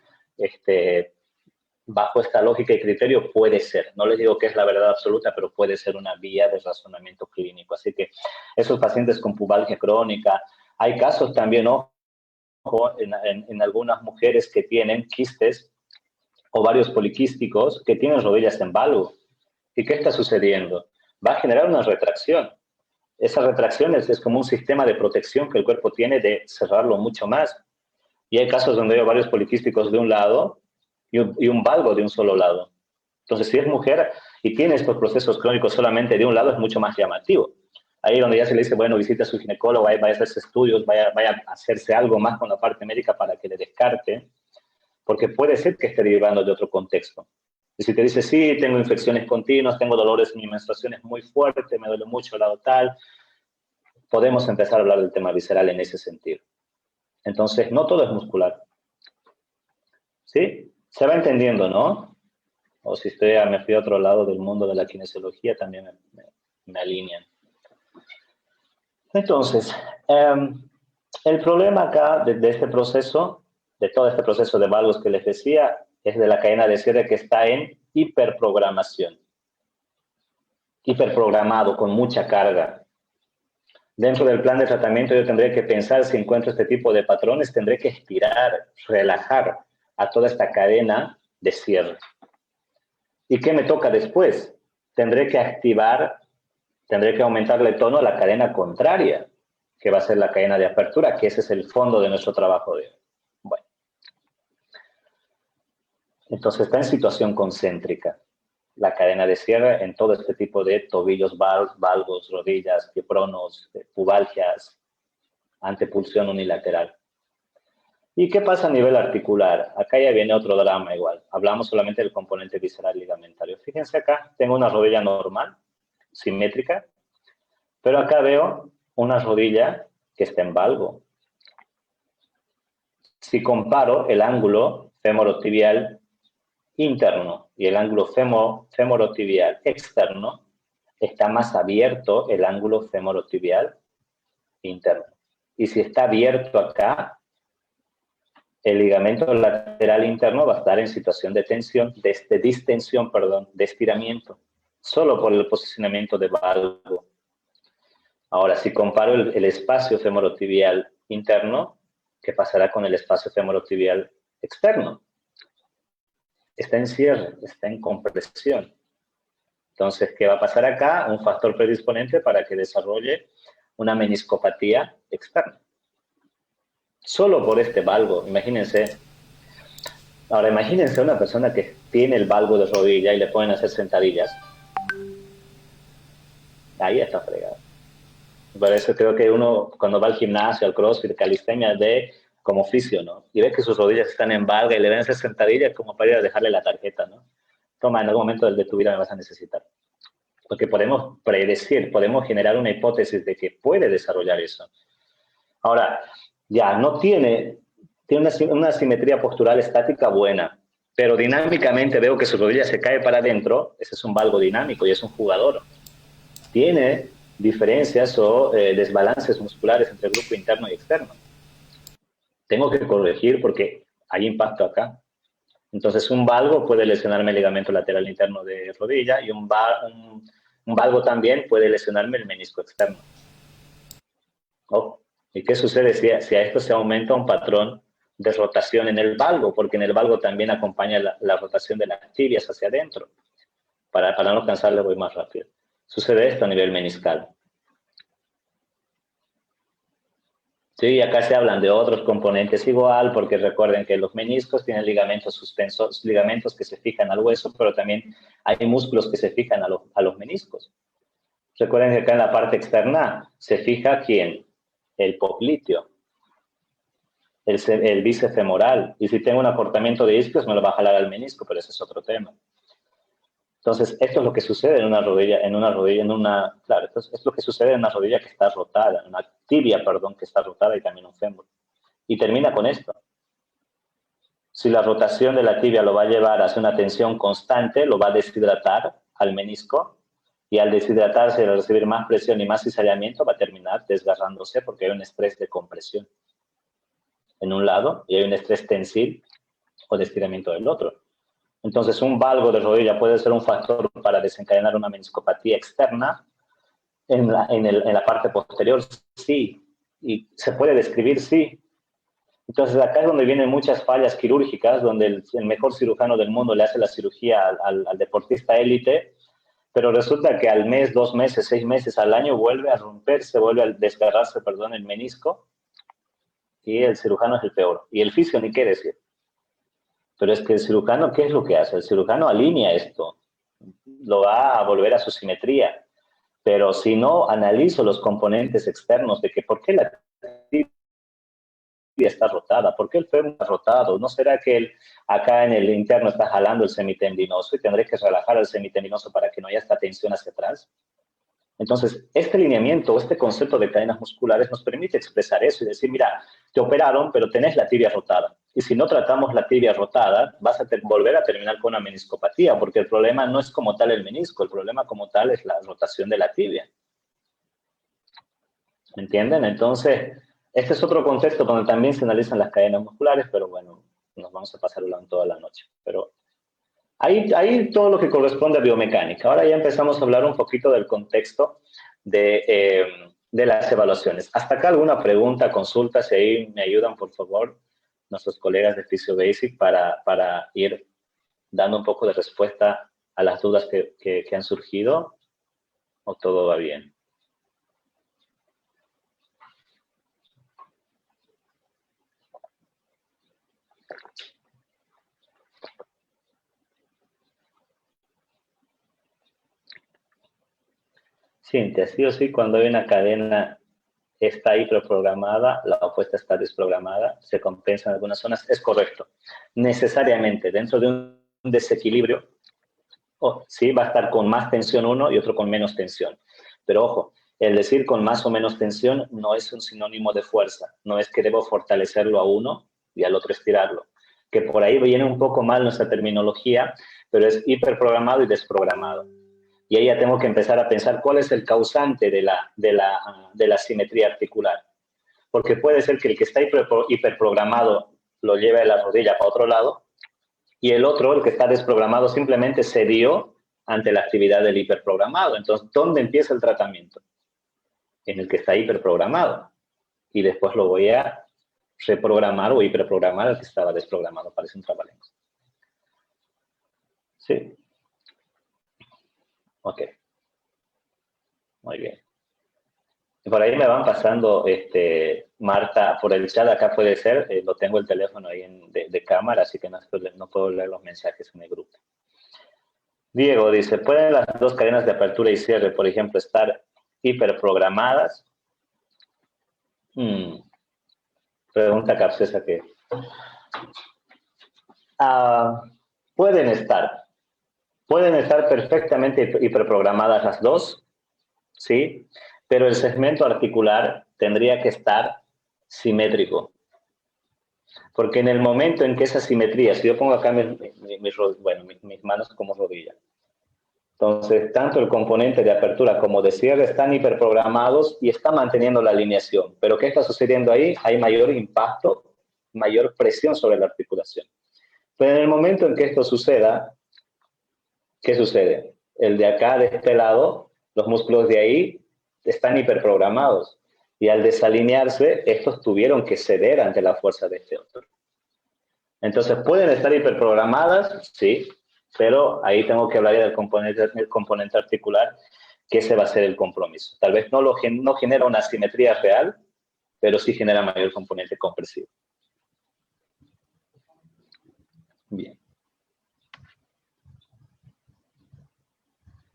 bajo esta lógica y criterio, puede ser. No les digo que es la verdad absoluta, pero puede ser una vía de razonamiento clínico. Así que esos pacientes con pubalgia crónica, hay casos también, en algunas mujeres que tienen quistes, ovarios poliquísticos, que tienen rodillas en valgo. ¿Y qué está sucediendo? Va a generar una retracción. Esa retracción es como un sistema de protección que el cuerpo tiene de cerrarlo mucho más. Y hay casos donde hay ovarios poliquísticos de un lado y un valgo de un solo lado. Entonces, si es mujer y tiene estos procesos crónicos solamente de un lado, es mucho más llamativo. Ahí donde ya se le dice, bueno, visite a su ginecólogo, vaya a hacerse estudios, vaya a hacerse algo más con la parte médica para que le descarte, porque puede ser que esté derivando de otro contexto. Y si te dice, sí, tengo infecciones continuas, tengo dolores, mi menstruación es muy fuerte, me duele mucho el lado tal, podemos empezar a hablar del tema visceral en ese sentido. Entonces, no todo es muscular. ¿Sí? Se va entendiendo, ¿no? O si me fui a otro lado del mundo de la kinesiología, también me alinean. Entonces, el problema acá de este proceso, de todo este proceso de valgos que les decía, es de la cadena de cierre que está en hiperprogramación. Hiperprogramado, con mucha carga. Dentro del plan de tratamiento yo tendré que pensar, si encuentro este tipo de patrones, tendré que estirar, relajar a toda esta cadena de cierre. ¿Y qué me toca después? Tendré que aumentarle el tono a la cadena contraria, que va a ser la cadena de apertura, que ese es el fondo de nuestro trabajo de hoy. Bueno. Entonces está en situación concéntrica la cadena de cierre en todo este tipo de tobillos, valgos, rodillas, piepronos, pubalgias. antepulsión unilateral. ¿Y qué pasa a nivel articular? Acá ya viene otro drama igual. Hablamos solamente del componente visceral ligamentario. Fíjense acá, tengo una rodilla normal, simétrica, pero acá veo una rodilla que está en valgo. Si comparo el ángulo femorotibial interno y el ángulo femorotibial externo, está más abierto el ángulo femorotibial interno. Y si está abierto acá, el ligamento lateral interno va a estar en situación de tensión, de distensión, perdón, de estiramiento, solo por el posicionamiento de valgo. Ahora, si comparo el espacio femorotibial interno, ¿qué pasará con el espacio femorotibial externo? Está en cierre, está en compresión. Entonces, ¿qué va a pasar acá? Un factor predisponente para que desarrolle una meniscopatía externa. Solo por este valgo, imagínense. Ahora, imagínense una persona que tiene el valgo de rodilla y le pueden hacer sentadillas. Ahí está fregado. Por eso creo que uno, cuando va al gimnasio, al crossfit, calistenia, ve como fisio, ¿no? Y ve que sus rodillas están en valga y le ven hacer sentadillas como para ir a dejarle la tarjeta, ¿no? Toma, en algún momento de tu vida me vas a necesitar. Porque podemos predecir, podemos generar una hipótesis de que puede desarrollar eso. Ahora, ya no tiene una simetría postural estática buena, pero dinámicamente veo que su rodilla se cae para adentro, ese es un valgo dinámico y es un jugador. Tiene diferencias o desbalances musculares entre el grupo interno y externo. Tengo que corregir porque hay impacto acá. Entonces, un valgo puede lesionarme el ligamento lateral interno de rodilla y un valgo también puede lesionarme el menisco externo. Oh, ¿y qué sucede si a esto se aumenta un patrón de rotación en el valgo? Porque en el valgo también acompaña la rotación de las tibias hacia adentro. Para no alcanzarle voy más rápido. Sucede esto a nivel meniscal. Sí, acá se hablan de otros componentes igual, porque recuerden que los meniscos tienen ligamentos suspensos, ligamentos que se fijan al hueso, pero también hay músculos que se fijan a los meniscos. Recuerden que acá en la parte externa se fija ¿quién? El popliteo, el bíceps femoral. Y si tengo un acortamiento de isquios, me lo va a jalar al menisco, pero ese es otro tema. Entonces, esto es lo que sucede en una rodilla, claro, esto es lo que sucede en una rodilla que está rotada, una tibia, perdón, que está rotada y también un fémur. Y termina con esto. Si la rotación de la tibia lo va a llevar hacia una tensión constante, lo va a deshidratar al menisco y al deshidratarse y al recibir más presión y más cizallamiento va a terminar desgarrándose porque hay un estrés de compresión en un lado y hay un estrés tensil o de estiramiento del otro. Entonces, un valgo de rodilla puede ser un factor para desencadenar una meniscopatía externa en la parte posterior, sí. Y se puede describir, sí. Entonces, acá es donde vienen muchas fallas quirúrgicas, donde el mejor cirujano del mundo le hace la cirugía al deportista élite, pero resulta que al mes, 2 meses, 6 meses, al año vuelve a romperse, vuelve a desgarrarse, perdón, el menisco, y el cirujano es el peor. Y el fisio ni qué decir. Pero es que el cirujano, ¿qué es lo que hace? El cirujano alinea esto, lo va a volver a su simetría. Pero si no analizo los componentes externos de que por qué la tibia está rotada, por qué el fémur está rotado, ¿no será que acá en el interno está jalando el semitendinoso y tendré que relajar el semitendinoso para que no haya esta tensión hacia atrás? Entonces, este lineamiento, este concepto de cadenas musculares nos permite expresar eso y decir, mira, te operaron, pero tenés la tibia rotada. Y si no tratamos la tibia rotada, vas a volver a terminar con una meniscopatía, porque el problema no es como tal el menisco, el problema como tal es la rotación de la tibia. ¿Me entienden? Entonces, este es otro contexto donde también se analizan las cadenas musculares, pero bueno, nos vamos a pasar hablando toda la noche. Pero ahí todo lo que corresponde a biomecánica. Ahora ya empezamos a hablar un poquito del contexto de las evaluaciones. Hasta acá alguna pregunta, consulta, si ahí me ayudan, por favor, nuestros colegas de PhysioBasic para ir dando un poco de respuesta a las dudas que han surgido, o todo va bien. Cintia, sí o sí, cuando hay una cadena está hiperprogramada, la opuesta está desprogramada, se compensa en algunas zonas, es correcto. Necesariamente, dentro de un desequilibrio, sí, va a estar con más tensión uno y otro con menos tensión. Pero ojo, el decir con más o menos tensión no es un sinónimo de fuerza, no es que debo fortalecerlo a uno y al otro estirarlo, que por ahí viene un poco mal nuestra terminología, pero es hiperprogramado y desprogramado. Y ahí ya tengo que empezar a pensar cuál es el causante de la simetría articular. Porque puede ser que el que está hiperprogramado lo lleve a la rodilla para otro lado y el otro, el que está desprogramado, simplemente cedió ante la actividad del hiperprogramado. Entonces, ¿dónde empieza el tratamiento? En el que está hiperprogramado. Y después lo voy a reprogramar o hiperprogramar al que estaba desprogramado. Parece un trabalenguas. ¿Sí? Ok. Muy bien. Por ahí me van pasando, Marta, por el chat acá puede ser, lo tengo el teléfono ahí de cámara, así que no puedo leer los mensajes en el grupo. Diego dice, ¿pueden las dos cadenas de apertura y cierre, por ejemplo, estar hiperprogramadas? Pregunta capciosa que... pueden estar perfectamente hiperprogramadas las dos, ¿sí? Pero el segmento articular tendría que estar simétrico. Porque en el momento en que esa simetría, si yo pongo acá mis manos como rodilla, entonces tanto el componente de apertura como de cierre están hiperprogramados y están manteniendo la alineación. Pero ¿qué está sucediendo ahí? Hay mayor impacto, mayor presión sobre la articulación. Pero en el momento en que esto suceda, ¿qué sucede? El de acá, de este lado, los músculos de ahí están hiperprogramados. Y al desalinearse, estos tuvieron que ceder ante la fuerza de este otro. Entonces, ¿pueden estar hiperprogramadas? Sí, pero ahí tengo que hablar del componente articular, que ese va a ser el compromiso. Tal vez no genera una simetría real, pero sí genera mayor componente compresivo. Bien.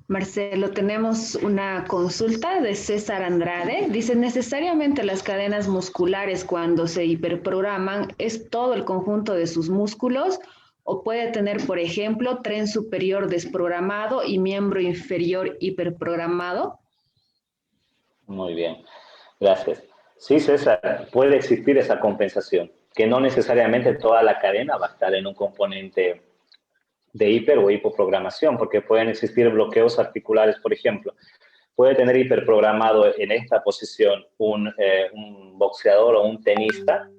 Marcelo, tenemos una consulta de César Andrade. Dice, necesariamente las cadenas musculares cuando se hiperprograman es todo el conjunto de sus músculos o puede tener, por ejemplo, tren superior desprogramado y miembro inferior hiperprogramado. Muy bien, gracias. Sí, César, puede existir esa compensación, que no necesariamente toda la cadena va a estar en un componente de hiper o hipoprogramación, porque pueden existir bloqueos articulares, por ejemplo. Puede tener hiperprogramado en esta posición un boxeador o un tenista,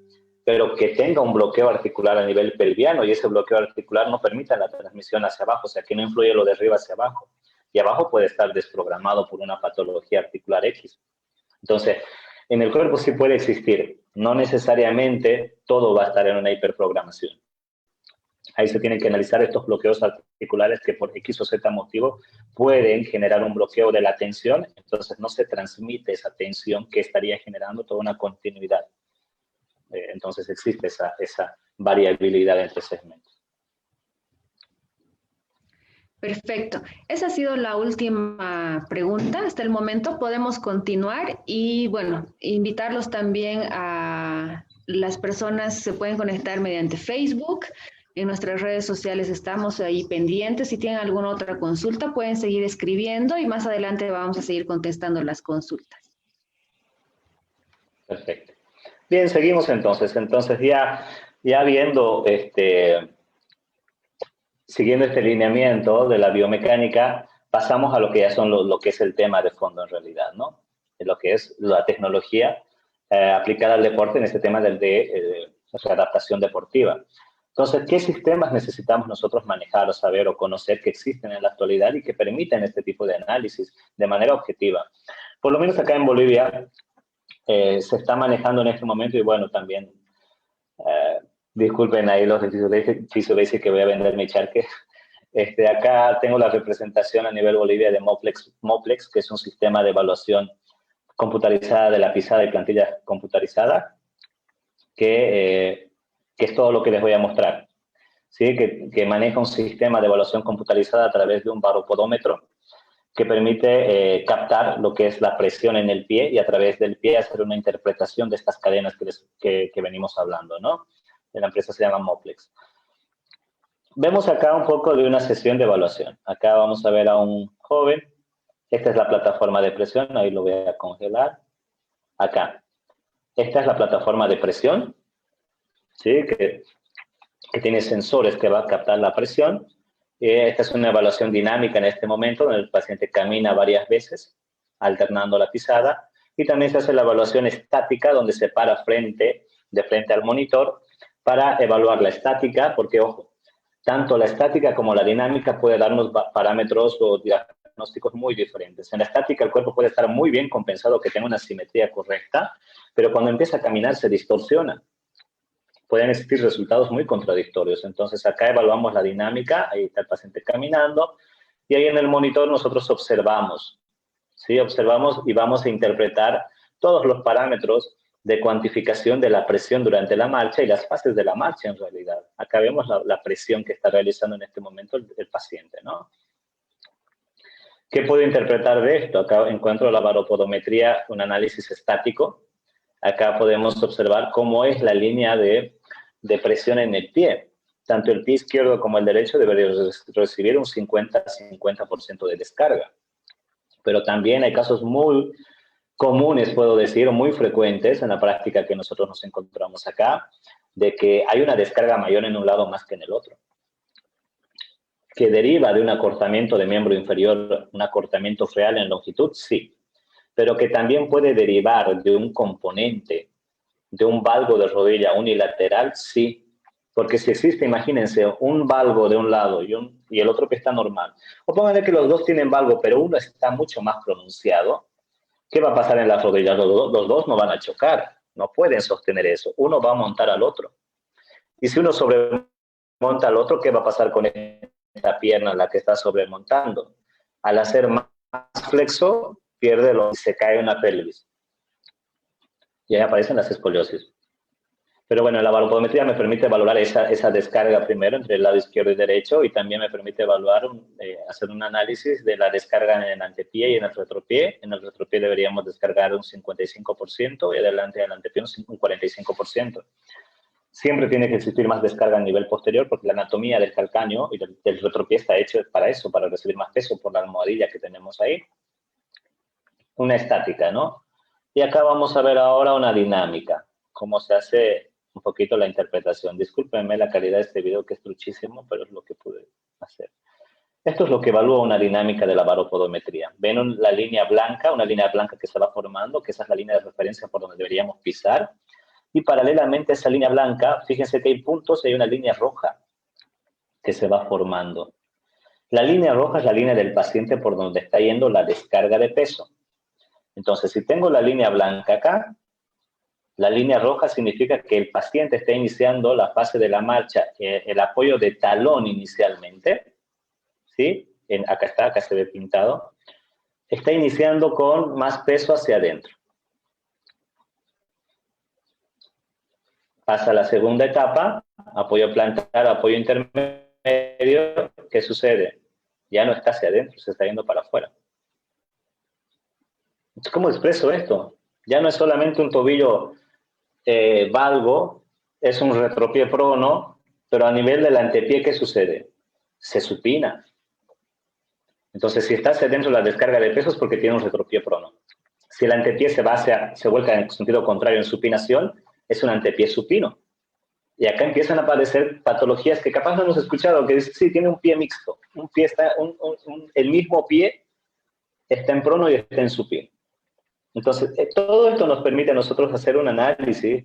pero que tenga un bloqueo articular a nivel pelviano y ese bloqueo articular no permita la transmisión hacia abajo, o sea, que no influye lo de arriba hacia abajo. Y abajo puede estar desprogramado por una patología articular X. Entonces, en el cuerpo sí puede existir, no necesariamente todo va a estar en una hiperprogramación. Ahí se tienen que analizar estos bloqueos articulares que por X o Z motivo pueden generar un bloqueo de la tensión, entonces no se transmite esa tensión que estaría generando toda una continuidad. Entonces existe esa variabilidad entre segmentos. Perfecto. Esa ha sido la última pregunta. Hasta el momento podemos continuar y, bueno, invitarlos también a las personas, se pueden conectar mediante Facebook. En nuestras redes sociales estamos ahí pendientes. Si tienen alguna otra consulta, pueden seguir escribiendo y más adelante vamos a seguir contestando las consultas. Perfecto. Bien, seguimos entonces. Entonces ya viendo siguiendo este lineamiento de la biomecánica, pasamos a lo que ya son lo que es el tema de fondo en realidad, ¿no? Lo que es la tecnología aplicada al deporte en este tema de readaptación deportiva. Entonces, ¿qué sistemas necesitamos nosotros manejar o saber o conocer que existen en la actualidad y que permiten este tipo de análisis de manera objetiva? Por lo menos acá en Bolivia se está manejando en este momento y bueno, también disculpen ahí los de Fisubasic que voy a vender mi charque. Acá tengo la representación a nivel Bolivia de Moplex, que es un sistema de evaluación computarizada de la pisada y plantilla computarizada, que es todo lo que les voy a mostrar. ¿Sí? Que maneja un sistema de evaluación computarizada a través de un baropodómetro, que permite captar lo que es la presión en el pie y a través del pie hacer una interpretación de estas cadenas que venimos hablando, ¿no? La empresa se llama Moplex. Vemos acá un poco de una sesión de evaluación. Acá vamos a ver a un joven. Esta es la plataforma de presión, ahí lo voy a congelar. Acá. Esta es la plataforma de presión, ¿sí? Que tiene sensores que va a captar la presión. Esta es una evaluación dinámica en este momento, donde el paciente camina varias veces, alternando la pisada. Y también se hace la evaluación estática, donde se para de frente al monitor para evaluar la estática, porque, ojo, tanto la estática como la dinámica puede darnos parámetros o diagnósticos muy diferentes. En la estática el cuerpo puede estar muy bien compensado, que tenga una simetría correcta, pero cuando empieza a caminar se distorsiona. Pueden existir resultados muy contradictorios. Entonces acá evaluamos la dinámica, ahí está el paciente caminando, y ahí en el monitor nosotros observamos, ¿sí? Observamos y vamos a interpretar todos los parámetros de cuantificación de la presión durante la marcha y las fases de la marcha en realidad. Acá vemos la presión que está realizando en este momento el paciente, ¿no? ¿Qué puedo interpretar de esto? Acá encuentro la baropodometría, un análisis estático. Acá podemos observar cómo es la línea de presión en el pie. Tanto el pie izquierdo como el derecho deberían recibir un 50-50% de descarga. Pero también hay casos muy comunes, puedo decir, o muy frecuentes en la práctica que nosotros nos encontramos acá, de que hay una descarga mayor en un lado más que en el otro, que deriva de un acortamiento de miembro inferior, un acortamiento real en longitud, sí, pero que también puede derivar de un componente, de un valgo de rodilla unilateral, sí, porque si existe, imagínense, un valgo de un lado y el otro que está normal, o pónganle que los dos tienen valgo, pero uno está mucho más pronunciado, ¿qué va a pasar en las rodillas? Los dos no van a chocar, no pueden sostener eso. Uno va a montar al otro. Y si uno sobremonta al otro, ¿qué va a pasar con esta pierna, la que está sobremontando? Al hacer más flexo, y se cae una pelvis. Y ahí aparecen las escoliosis. Pero bueno, la baropodometría me permite valorar esa descarga primero entre el lado izquierdo y derecho y también me permite evaluar, hacer un análisis de la descarga en el antepié y en el retropié. En el retropié deberíamos descargar un 55% y adelante del antepié un 45%. Siempre tiene que existir más descarga a nivel posterior porque la anatomía del calcáneo y del retropié está hecho para eso, para recibir más peso por la almohadilla que tenemos ahí. Una estática, ¿no? Y acá vamos a ver ahora una dinámica, cómo se hace un poquito la interpretación. Discúlpenme la calidad de este video que es truchísimo, pero es lo que pude hacer. Esto es lo que evalúa una dinámica de la baropodometría. Ven la línea blanca, una línea blanca que se va formando, que esa es la línea de referencia por donde deberíamos pisar. Y paralelamente a esa línea blanca, fíjense que hay puntos y hay una línea roja que se va formando. La línea roja es la línea del paciente por donde está yendo la descarga de peso. Entonces, si tengo la línea blanca acá, la línea roja significa que el paciente está iniciando la fase de la marcha, el apoyo de talón inicialmente, ¿sí? Acá está, acá se ve pintado. Está iniciando con más peso hacia adentro. Pasa a la segunda etapa, apoyo plantar, apoyo intermedio. ¿Qué sucede? Ya no está hacia adentro, se está yendo para afuera. ¿Cómo expreso esto? Ya no es solamente un tobillo valgo, es un retropié prono, pero a nivel del antepié, ¿qué sucede? Se supina. Entonces, si está hacia dentro la descarga de peso es porque tiene un retropié prono. Si el antepié se vuelca en sentido contrario en supinación, es un antepié supino. Y acá empiezan a aparecer patologías que capaz no hemos escuchado, que dicen, sí, tiene un pie mixto. Un pie está, el mismo pie está en prono y está en supino. Entonces, todo esto nos permite a nosotros hacer un análisis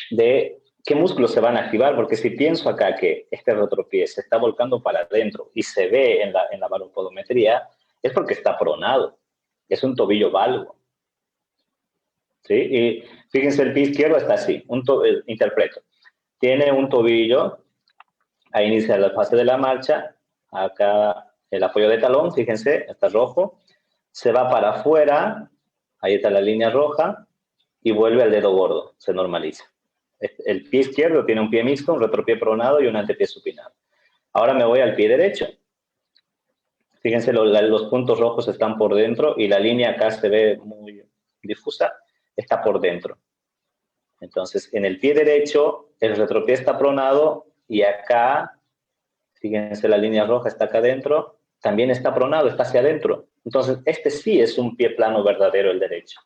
de qué músculos se van a activar, porque si pienso acá que este retropié se está volcando para adentro y se ve en la baropodometría, es porque está pronado, es un tobillo valgo. ¿Sí? Y fíjense, el pie izquierdo está así, interpreto. Tiene un tobillo, a iniciar la fase de la marcha, acá el apoyo de talón, fíjense, está rojo, se va para afuera, ahí está la línea roja, y vuelve al dedo gordo, se normaliza. El pie izquierdo tiene un pie mixto, un retropié pronado y un antepié supinado. Ahora me voy al pie derecho. Fíjense, los puntos rojos están por dentro y la línea acá se ve muy difusa, está por dentro. Entonces, en el pie derecho, el retropié está pronado y acá, fíjense, la línea roja está acá adentro, también está pronado, está hacia adentro. Entonces, este sí es un pie plano verdadero, el derecho,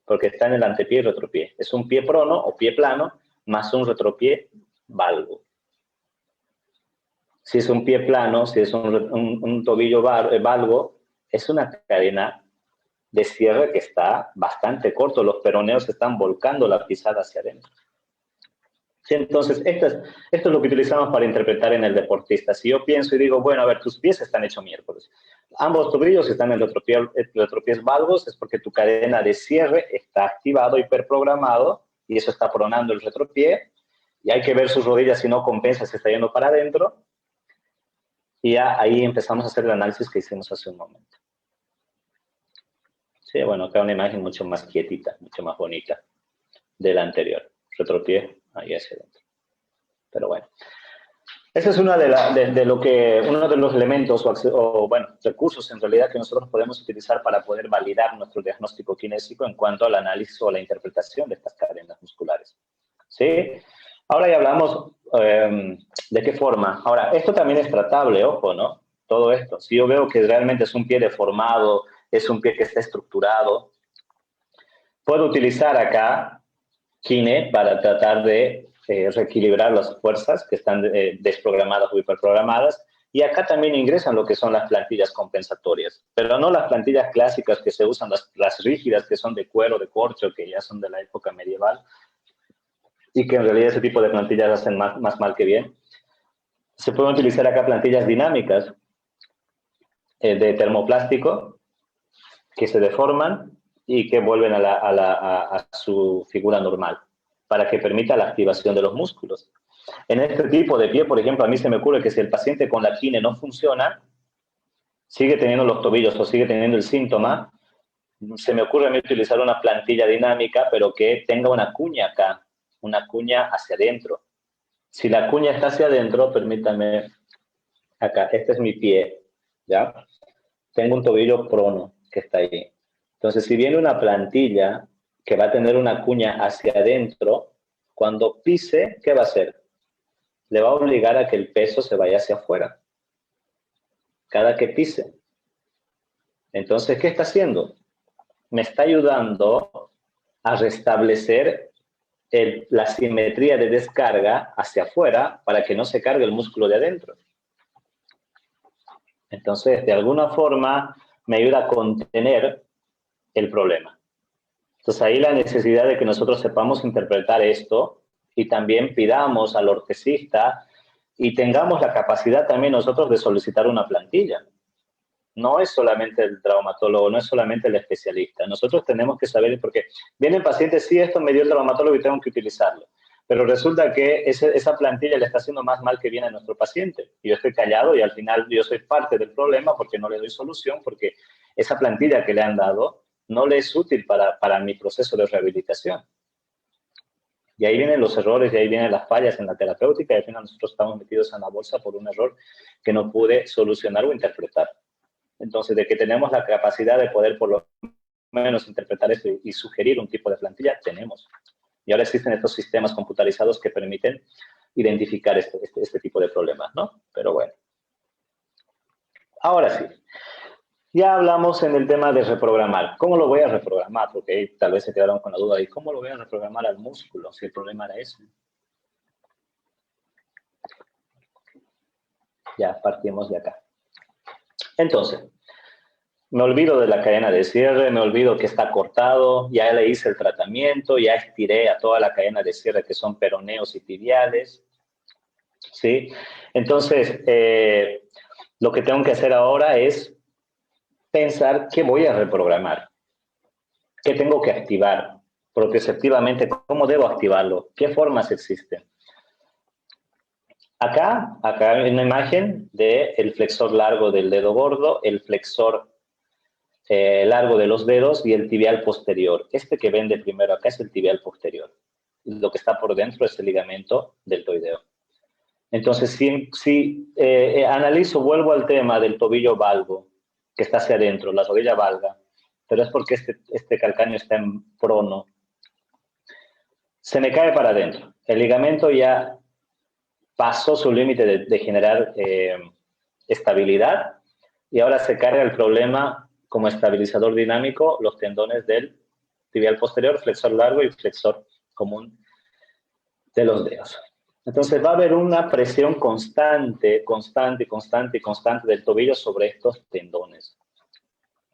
porque está en el antepié y retropié. Es un pie prono o pie plano más un retropié valgo. Si es un pie plano, si es un tobillo valgo, es una cadena de cierre que está bastante corto. Los peroneos están volcando la pisada hacia adentro. Sí, entonces, esto es lo que utilizamos para interpretar en el deportista. Si yo pienso y digo, bueno, a ver, tus pies están hechos miércoles. Ambos tobillos están en retropiés valgos, es porque tu cadena de cierre está activado, hiperprogramado, y eso está pronando el retropié. Y hay que ver sus rodillas si no compensa, se está yendo para adentro. Y ya ahí empezamos a hacer el análisis que hicimos hace un momento. Sí, bueno, acá una imagen mucho más quietita, mucho más bonita de la anterior. Retropié ahí hacia adentro. Pero bueno. Ese es uno de los elementos o recursos en realidad que nosotros podemos utilizar para poder validar nuestro diagnóstico kinésico en cuanto al análisis o la interpretación de estas cadenas musculares. ¿Sí? Ahora ya hablamos de qué forma. Ahora, esto también es tratable, ojo, ¿no? Todo esto. Si yo veo que realmente es un pie deformado, es un pie que está estructurado, puedo utilizar acá kine para tratar de reequilibrar las fuerzas que están desprogramadas o hiperprogramadas. Y acá también ingresan lo que son las plantillas compensatorias, pero no las plantillas clásicas que se usan, las rígidas que son de cuero, de corcho, que ya son de la época medieval, y que en realidad ese tipo de plantillas hacen más mal que bien. Se pueden utilizar acá plantillas dinámicas de termoplástico que se deforman y que vuelven a su figura normal para que permita la activación de los músculos. En este tipo de pie, por ejemplo, a mí se me ocurre que si el paciente con la kine no funciona, sigue teniendo los tobillos o sigue teniendo el síntoma, se me ocurre a mí utilizar una plantilla dinámica, pero que tenga una cuña acá, una cuña hacia adentro. Si la cuña está hacia adentro, permítame, acá, este es mi pie, ¿ya? Tengo un tobillo prono que está ahí. Entonces, si viene una plantilla que va a tener una cuña hacia adentro, cuando pise, ¿qué va a hacer? Le va a obligar a que el peso se vaya hacia afuera, cada que pise. Entonces, ¿qué está haciendo? Me está ayudando a restablecer la simetría de descarga hacia afuera para que no se cargue el músculo de adentro. Entonces, de alguna forma, me ayuda a contener el problema. Entonces, ahí la necesidad de que nosotros sepamos interpretar esto y también pidamos al ortesista y tengamos la capacidad también nosotros de solicitar una plantilla. No es solamente el traumatólogo, no es solamente el especialista. Nosotros tenemos que saber, porque vienen pacientes, sí, esto me dio el traumatólogo y tengo que utilizarlo. Pero resulta que esa plantilla le está haciendo más mal que bien a nuestro paciente. Y yo estoy callado y al final yo soy parte del problema porque no le doy solución, porque esa plantilla que le han dado no le es útil para mi proceso de rehabilitación. Y ahí vienen los errores, y ahí vienen las fallas en la terapéutica, y al final nosotros estamos metidos en la bolsa por un error que no pude solucionar o interpretar. Entonces, de que tenemos la capacidad de poder por lo menos interpretar eso y sugerir un tipo de plantilla, tenemos. Y ahora existen estos sistemas computarizados que permiten identificar este tipo de problemas, ¿no? Pero bueno. Ahora sí. Ya hablamos en el tema de reprogramar. ¿Cómo lo voy a reprogramar? Porque tal vez se quedaron con la duda de cómo lo voy a reprogramar al músculo, si el problema era eso. Ya partimos de acá. Entonces, me olvido de la cadena de cierre, me olvido que está cortado, ya le hice el tratamiento, ya estiré a toda la cadena de cierre que son peroneos y tibiales, ¿sí? Entonces, lo que tengo que hacer ahora es pensar qué voy a reprogramar, qué tengo que activar, propioceptivamente, cómo debo activarlo, qué formas existen. Acá hay una imagen del flexor largo del dedo gordo, el flexor largo de los dedos y el tibial posterior. Este que ven de primero acá es el tibial posterior. Lo que está por dentro es el ligamento deltoideo. Entonces, si analizo, vuelvo al tema del tobillo valgo, que está hacia adentro, la rodilla valga, pero es porque este calcáneo está en prono, se me cae para adentro. El ligamento ya pasó su límite de generar estabilidad y ahora se carga el problema como estabilizador dinámico los tendones del tibial posterior, flexor largo y flexor común de los dedos. Entonces va a haber una presión constante del tobillo sobre estos tendones,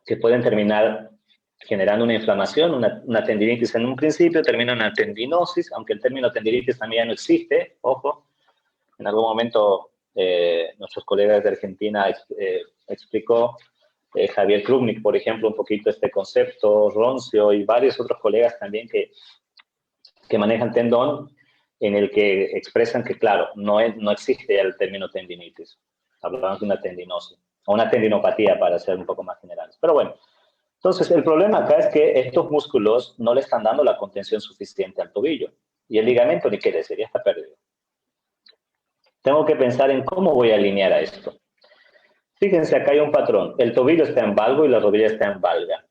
que pueden terminar generando una inflamación, una tendinitis en un principio, termina una tendinosis, aunque el término tendinitis también ya no existe, ojo. En algún momento nuestros colegas de Argentina explicó, Javier Krupnik, por ejemplo, un poquito este concepto, Roncio y varios otros colegas también que manejan tendón, en el que expresan que, claro, no existe ya el término tendinitis. Hablamos de una tendinosis, o una tendinopatía para ser un poco más generales. Pero bueno, entonces el problema acá es que estos músculos no le están dando la contención suficiente al tobillo. Y el ligamento, ni qué decir, ya está perdido. Tengo que pensar en cómo voy a alinear a esto. Fíjense, acá hay un patrón. El tobillo está en valgo y la rodilla está en valga.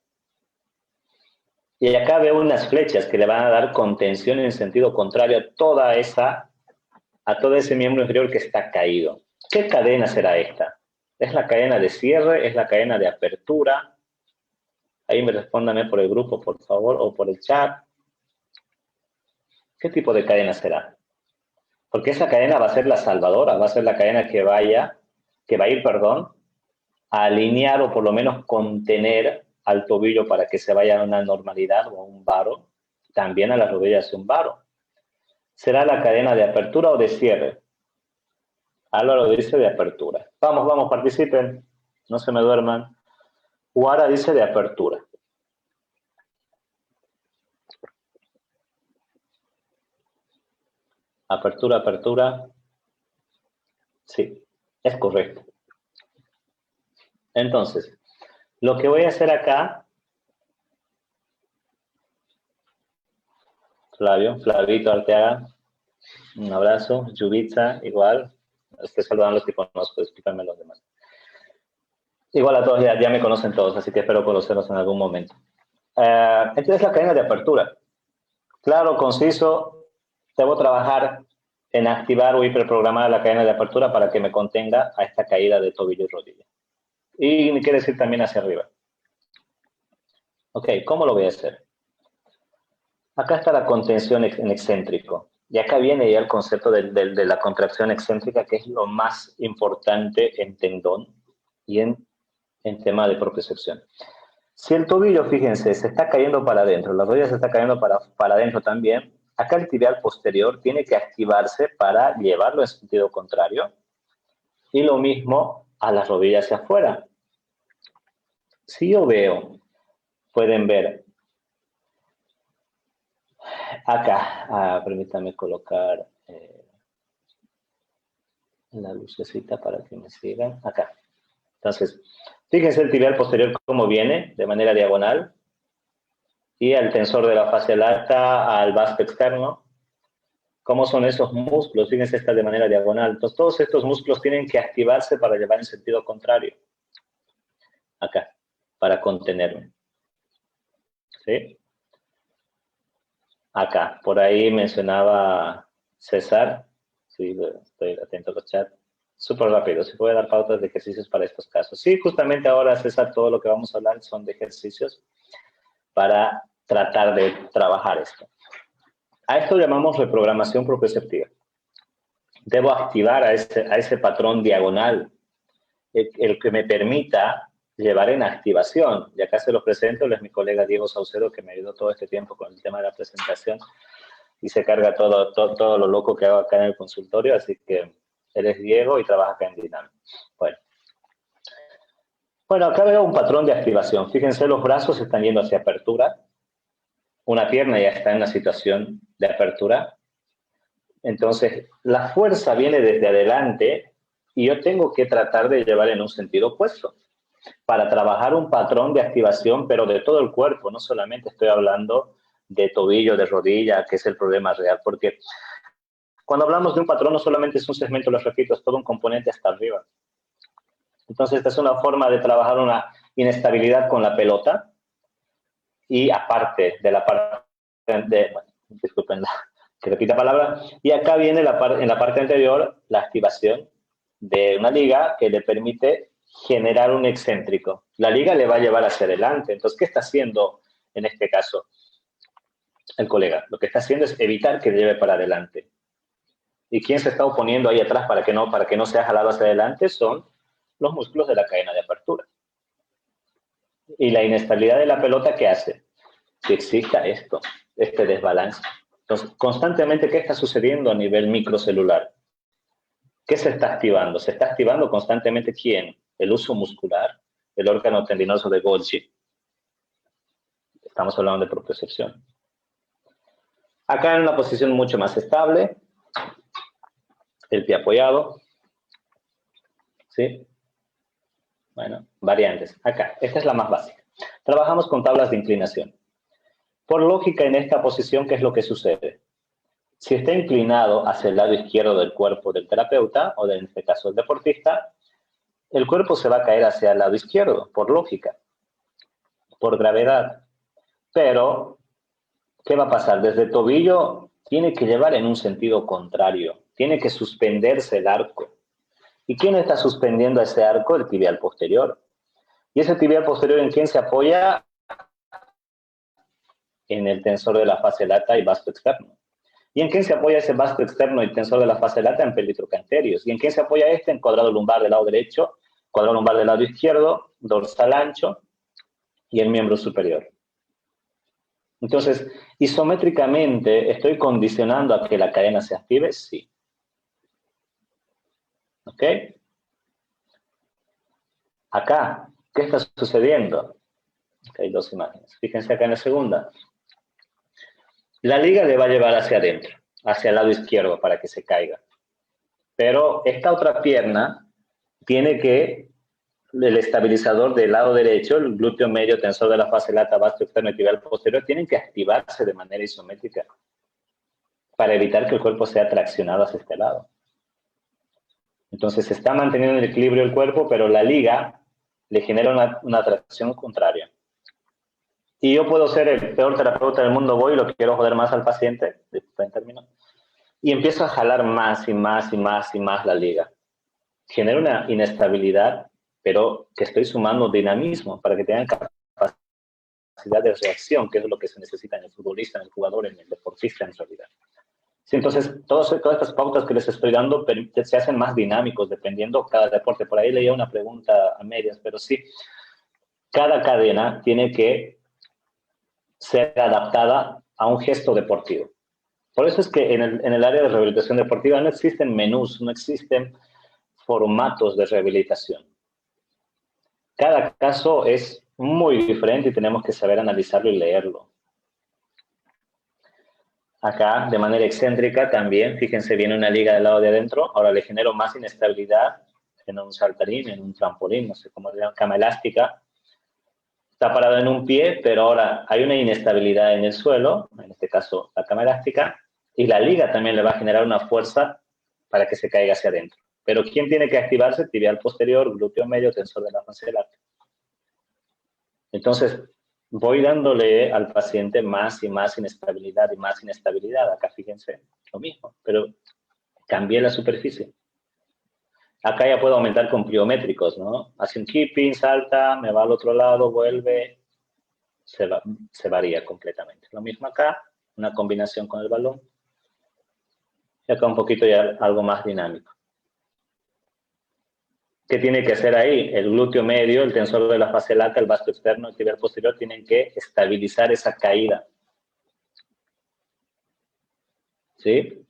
Y acá veo unas flechas que le van a dar contención en sentido contrario a todo ese miembro inferior que está caído. ¿Qué cadena será esta? ¿Es la cadena de cierre? ¿Es la cadena de apertura? Ahí me respóndame por el grupo, por favor, o por el chat. ¿Qué tipo de cadena será? Porque esa cadena va a ser la salvadora, va a ser la cadena que va a ir, a alinear o por lo menos contener al tobillo para que se vaya a una normalidad o a un varo, también a las rodillas un varo. ¿Será la cadena de apertura o de cierre? Álvaro dice de apertura. Vamos, participen, no se me duerman. Guara dice de apertura. Apertura. Sí, es correcto. Entonces, lo que voy a hacer acá, Flavito Arteaga, un abrazo, Yubitsa, igual, estoy saludando a los que conozco, explícanme los demás. Igual a todos, ya me conocen todos, así que espero conocerlos en algún momento. Entonces, la cadena de apertura. Claro, conciso, debo trabajar en activar o hiperprogramar la cadena de apertura para que me contenga a esta caída de tobillo y rodilla. Y quiere decir también hacia arriba. Ok, ¿cómo lo voy a hacer? Acá está la contención en excéntrico. Y acá viene ya el concepto de la contracción excéntrica, que es lo más importante en tendón y en tema de propiocepción. Si el tobillo, fíjense, se está cayendo para adentro, la rodilla se está cayendo para adentro también, acá el tibial posterior tiene que activarse para llevarlo en sentido contrario. Y lo mismo a las rodillas hacia afuera. Si yo veo, pueden ver, acá, permítanme colocar la lucecita para que me sigan, acá. Entonces, fíjense el tibial posterior cómo viene, de manera diagonal, y al tensor de la fascia lata, al vasto externo. ¿Cómo son esos músculos? Fíjense, está de manera diagonal. Entonces, todos estos músculos tienen que activarse para llevar en sentido contrario. Acá, para contenerme. ¿Sí? Acá, por ahí mencionaba César. Sí, estoy atento a los chats. Súper rápido, se puede dar pautas de ejercicios para estos casos. Sí, justamente ahora, César, todo lo que vamos a hablar son de ejercicios para tratar de trabajar esto. A esto llamamos reprogramación propioceptiva. Debo activar a ese patrón diagonal, el que me permita llevar en activación. Y acá se lo presento, él es mi colega Diego Saucedo, que me ayudó todo este tiempo con el tema de la presentación y se carga todo lo loco que hago acá en el consultorio, así que él es Diego y trabaja acá en Dynamic. Bueno, acá veo un patrón de activación. Fíjense, los brazos están yendo hacia apertura. Una pierna ya está en una situación de apertura. Entonces, la fuerza viene desde adelante y yo tengo que tratar de llevar en un sentido opuesto para trabajar un patrón de activación, pero de todo el cuerpo. No solamente estoy hablando de tobillo, de rodilla, que es el problema real, porque Cuando hablamos de un patrón, no solamente es un segmento, lo repito, es todo un componente hasta arriba. Entonces, esta es una forma de trabajar una inestabilidad con la pelota y aparte de la parte de, bueno, disculpen que repita palabra, y acá viene en la parte anterior la activación de una liga que le permite generar un excéntrico. La liga le va a llevar hacia adelante. Entonces, ¿qué está haciendo en este caso el colega? Lo que está haciendo es evitar que le lleve para adelante. ¿Y quién se está oponiendo ahí atrás para que no sea jalado hacia adelante? Son los músculos de la cadena de apertura. Y la inestabilidad de la pelota, ¿qué hace? Que exista este desbalance. Entonces, constantemente, ¿qué está sucediendo a nivel microcelular? ¿Qué se está activando? Se está activando constantemente, ¿quién? El uso muscular, el órgano tendinoso de Golgi. Estamos hablando de propiocepción. Acá en una posición mucho más estable, el pie apoyado, ¿sí? Bueno, variantes. Acá, esta es la más básica. Trabajamos con tablas de inclinación. Por lógica, en esta posición, ¿qué es lo que sucede? Si está inclinado hacia el lado izquierdo del cuerpo del terapeuta, o en este caso el deportista, el cuerpo se va a caer hacia el lado izquierdo, por lógica, por gravedad. Pero, ¿qué va a pasar? Desde el tobillo tiene que llevar en un sentido contrario, tiene que suspenderse el arco. ¿Y quién está suspendiendo ese arco? El tibial posterior. ¿Y ese tibial posterior en quién se apoya? En el tensor de la fase lata y vasto externo. ¿Y en quién se apoya ese vasto externo y tensor de la fase lata? En pelitrocanterios. ¿Y en quién se apoya este? En cuadrado lumbar del lado derecho, cuadrado lumbar del lado izquierdo, dorsal ancho y el miembro superior. Entonces, isométricamente, ¿estoy condicionando a que la cadena se active? Sí. ¿Ok? Acá, ¿qué está sucediendo? Aquí hay dos imágenes. Fíjense acá en la segunda. La liga le va a llevar hacia adentro, hacia el lado izquierdo para que se caiga. Pero esta otra pierna tiene que, el estabilizador del lado derecho, el glúteo medio, tensor de la fase lata, vasto externo y tibial posterior, tienen que activarse de manera isométrica para evitar que el cuerpo sea traccionado hacia este lado. Entonces se está manteniendo en equilibrio el cuerpo, pero la liga le genera una tracción contraria. Y yo puedo ser el peor terapeuta del mundo, voy y lo quiero joder más al paciente, en términos, y empiezo a jalar más y más y más y más la liga. Genera una inestabilidad, pero que estoy sumando dinamismo para que tengan capacidad de reacción, que es lo que se necesita en el futbolista, en el jugador, en el deportista en realidad. Sí, entonces, todas estas pautas que les estoy dando se hacen más dinámicos dependiendo cada deporte. Por ahí leía una pregunta a medias, pero sí, cada cadena tiene que ser adaptada a un gesto deportivo. Por eso es que en el área de rehabilitación deportiva no existen menús, no existen formatos de rehabilitación. Cada caso es muy diferente y tenemos que saber analizarlo y leerlo. Acá, de manera excéntrica también, fíjense, viene una liga del lado de adentro, ahora le genero más inestabilidad en un saltarín, en un trampolín, no sé cómo se llama, cama elástica. Está parado en un pie, pero ahora hay una inestabilidad en el suelo, en este caso la cama elástica, y la liga también le va a generar una fuerza para que se caiga hacia adentro. Pero ¿quién tiene que activarse? Tibial posterior, glúteo medio, tensor de la fase lata. Entonces, voy dándole al paciente más y más inestabilidad y más inestabilidad. Acá fíjense, lo mismo, pero cambié la superficie. Acá ya puedo aumentar con pliométricos, ¿no? Hace un keeping, salta, me va al otro lado, vuelve, se varía completamente. Lo mismo acá, una combinación con el balón. Y acá un poquito ya algo más dinámico. ¿Qué tiene que hacer ahí? El glúteo medio, el tensor de la fase lata, el vasto externo, el tibial posterior, tienen que estabilizar esa caída. ¿Sí?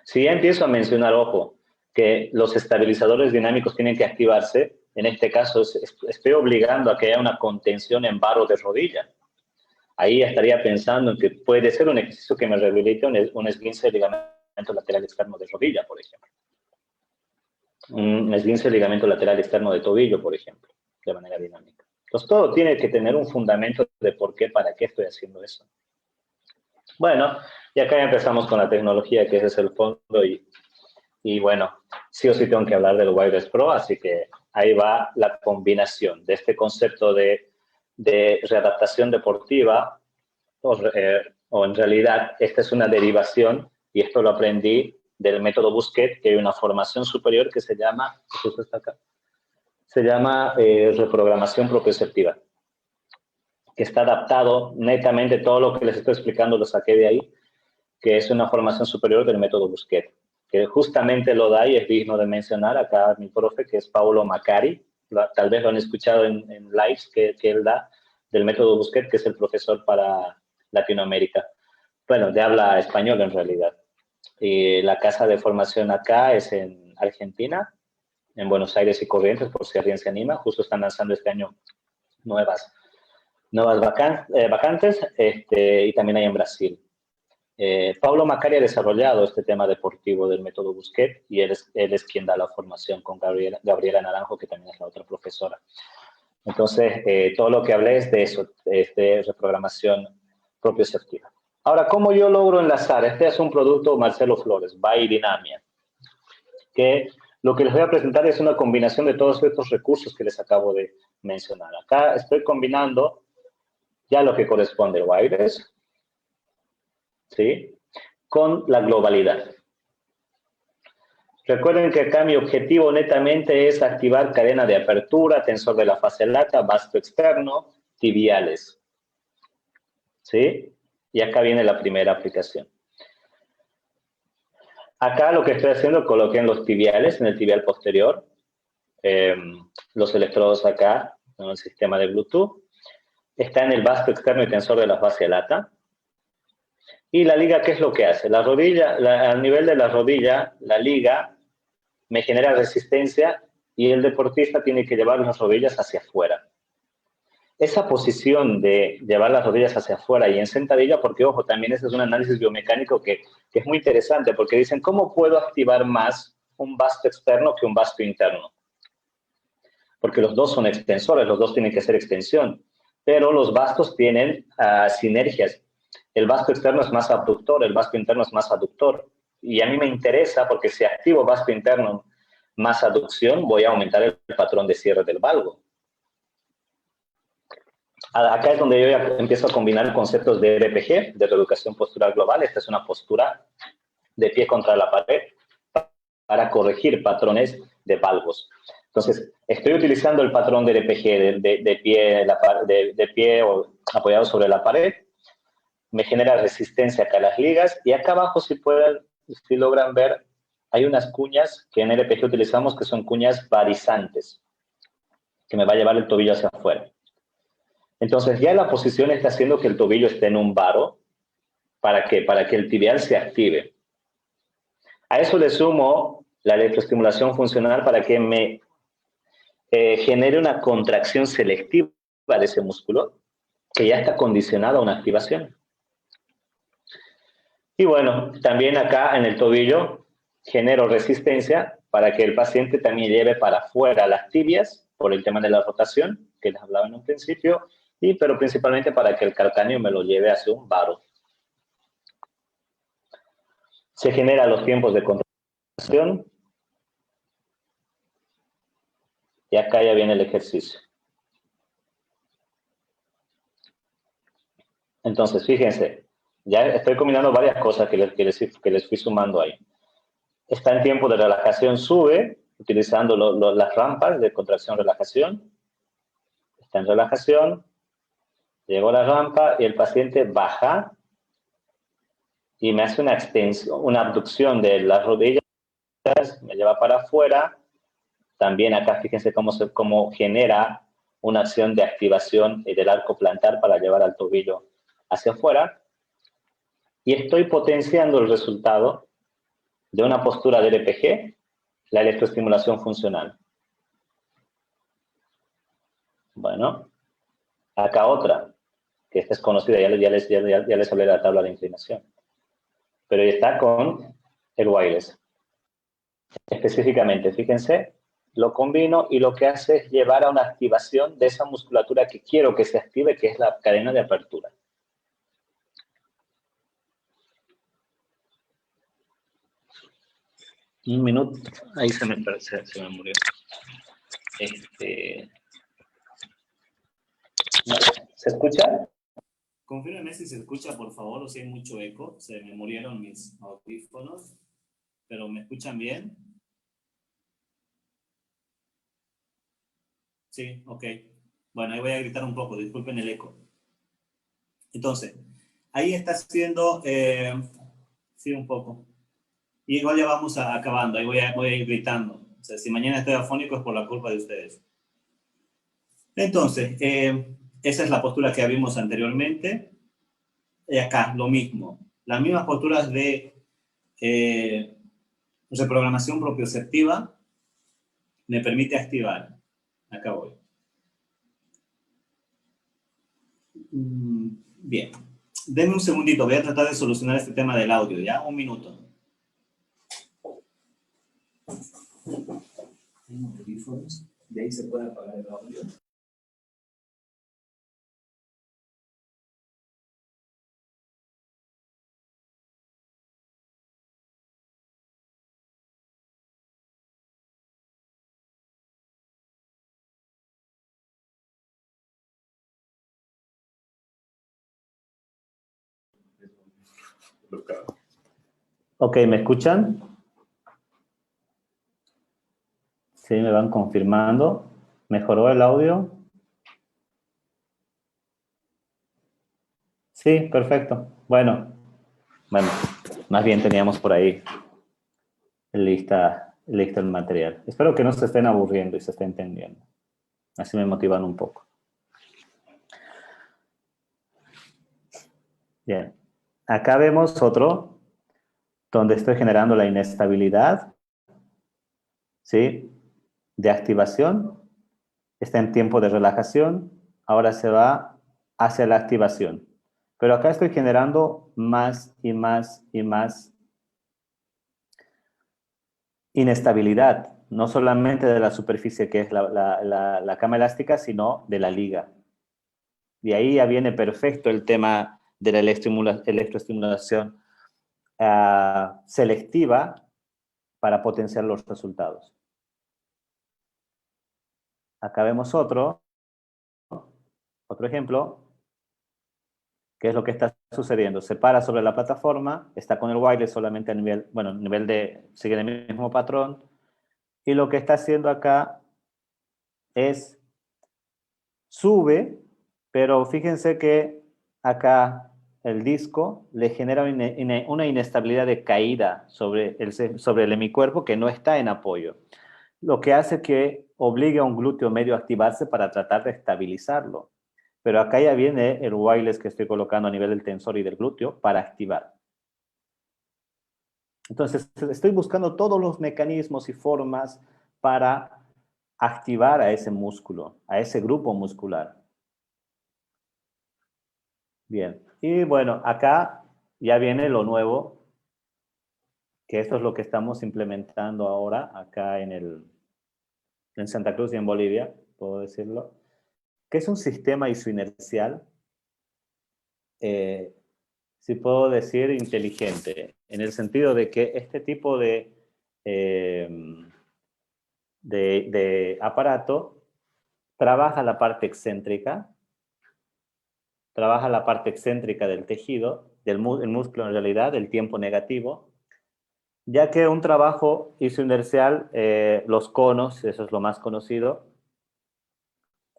Si ya empiezo a mencionar, ojo, que los estabilizadores dinámicos tienen que activarse, en este caso estoy obligando a que haya una contención en varo de rodilla. Ahí estaría pensando en que puede ser un ejercicio que me rehabilite un esguince de ligamento lateral externo de rodilla, por ejemplo. Un esguince de ligamento lateral externo de tobillo, por ejemplo, de manera dinámica. Entonces, todo tiene que tener un fundamento de por qué, para qué estoy haciendo eso. Bueno, Y acá ya empezamos con la tecnología, que ese es el fondo, y bueno, sí o sí tengo que hablar del Wireless Pro, así que ahí va la combinación de este concepto de readaptación deportiva, o en realidad esta es una derivación, y esto lo aprendí del método Busquet, que hay una formación superior que se llama, justo está acá, se llama reprogramación propioceptiva, que está adaptado netamente, todo lo que les estoy explicando lo saqué de ahí, que es una formación superior del método Busquet, que justamente lo da, y es digno de mencionar acá mi profe, que es Paulo Macari, tal vez lo han escuchado en lives que él da del método Busquet, que es el profesor para Latinoamérica, bueno, de habla español en realidad. Y la casa de formación acá es en Argentina, en Buenos Aires y Corrientes, por si alguien se anima. Justo están lanzando este año nuevas vacantes, y también hay en Brasil. Paulo Macari ha desarrollado este tema deportivo del método Busquet, y él es quien da la formación con Gabriela Naranjo, que también es la otra profesora. Entonces, todo lo que hablé es de eso, de reprogramación propioceptiva. Ahora, ¿cómo yo logro enlazar? Este es un producto Marcelo Flores, Biodynamia, que lo que les voy a presentar es una combinación de todos estos recursos que les acabo de mencionar. Acá estoy combinando ya lo que corresponde al wireless, ¿sí?, con la globalidad. Recuerden que acá mi objetivo netamente es activar cadena de apertura, tensor de la fase lata, vasto externo, tibiales, ¿sí? Y acá viene la primera aplicación. Acá lo que estoy haciendo, coloqué en los tibiales, en el tibial posterior, los electrodos acá, en el sistema de Bluetooth. Está en el vasto externo y tensor de la fase lata. Y la liga, ¿qué es lo que hace? La rodilla, al nivel de la rodilla, la liga me genera resistencia, y el deportista tiene que llevar las rodillas hacia afuera. Esa posición de llevar las rodillas hacia afuera y en sentadilla, porque ojo, también ese es un análisis biomecánico que es muy interesante, porque dicen, ¿cómo puedo activar más un vasto externo que un vasto interno? Porque los dos son extensores, los dos tienen que ser extensión, pero los vastos tienen sinergias. El vasto externo es más abductor, el vasto interno es más aductor. Y a mí me interesa, porque si activo vasto interno más aducción, voy a aumentar el patrón de cierre del valgo. Acá es donde yo ya empiezo a combinar conceptos de RPG, de reeducación postural global. Esta es una postura de pie contra la pared para corregir patrones de valgos. Entonces, estoy utilizando el patrón de RPG de pie o apoyado sobre la pared. Me genera resistencia acá a las ligas, y acá abajo, si logran ver, hay unas cuñas que en RPG utilizamos, que son cuñas varizantes, que me va a llevar el tobillo hacia afuera. Entonces, ya la posición está haciendo que el tobillo esté en un varo. ¿Para qué? Para que el tibial se active. A eso le sumo la electroestimulación funcional para que me genere una contracción selectiva de ese músculo, que ya está condicionado a una activación. Y bueno, también acá en el tobillo genero resistencia para que el paciente también lleve para afuera las tibias, por el tema de la rotación, que les hablaba en un principio, pero principalmente para que el calcáneo me lo lleve hacia un varo. Se generan los tiempos de contracción, y acá ya viene el ejercicio. Entonces, fíjense, ya estoy combinando varias cosas que les fui sumando ahí. Está en tiempo de relajación, sube, utilizando las rampas de contracción-relajación. Está en relajación, llegó la rampa y el paciente baja y me hace una extensión, una abducción de las rodillas, me lleva para afuera. También acá fíjense cómo genera una acción de activación del arco plantar para llevar al tobillo hacia afuera. Y estoy potenciando el resultado de una postura de RPG, la electroestimulación funcional. Bueno, acá otra, que esta es conocida, ya les hablé de la tabla de inclinación. Pero está con el wireless. Específicamente, fíjense, lo combino y lo que hace es llevar a una activación de esa musculatura que quiero que se active, que es la cadena de apertura. Un minuto. Ahí se me murió. ¿Se escucha? Confírmeme si se escucha, por favor, o si hay mucho eco. Se me murieron mis audífonos, pero ¿me escuchan bien? Sí, ok. Bueno, ahí voy a gritar un poco, disculpen el eco. Entonces, ahí está haciendo, sí, un poco. Y igual ya vamos acabando, ahí voy a ir gritando. O sea, si mañana estoy afónico es por la culpa de ustedes. Entonces, esa es la postura que vimos anteriormente. Y acá, lo mismo. Las mismas posturas de reprogramación propioceptiva me permite activar. Acá voy. Bien. Denme un segundito, voy a tratar de solucionar este tema del audio, ¿ya? Un minuto. Tengo audífonos, de ahí se puede apagar el audio. Ok, ¿me escuchan? Sí, me van confirmando. ¿Mejoró el audio? Sí, perfecto. Bueno, más bien teníamos por ahí listo el material. Espero que no se estén aburriendo y se estén entendiendo. Así me motivan un poco. Bien. Acá vemos otro donde estoy generando la inestabilidad, ¿sí? De activación. Está en tiempo de relajación. Ahora se va hacia la activación. Pero acá estoy generando más y más y más inestabilidad, no solamente de la superficie que es la cama elástica, sino de la liga. Y ahí ya viene perfecto el tema de la electroestimulación selectiva para potenciar los resultados. Acá vemos otro ejemplo, que es lo que está sucediendo. Se para sobre la plataforma, está con el wireless solamente a nivel de, sigue el mismo patrón, y lo que está haciendo acá es sube, pero fíjense que acá el disco le genera una inestabilidad de caída sobre el hemicuerpo que no está en apoyo, lo que hace que obligue a un glúteo medio a activarse para tratar de estabilizarlo. Pero acá ya viene el wireless que estoy colocando a nivel del tensor y del glúteo para activar. Entonces, estoy buscando todos los mecanismos y formas para activar a ese músculo, a ese grupo muscular. Bien, y bueno, acá ya viene lo nuevo, que esto es lo que estamos implementando ahora acá en Santa Cruz y en Bolivia, puedo decirlo, que es un sistema isoinercial, si puedo decir inteligente, en el sentido de que este tipo de aparato trabaja la parte excéntrica, del tejido, el músculo en realidad, del tiempo negativo, ya que un trabajo isoinercial, los conos, eso es lo más conocido,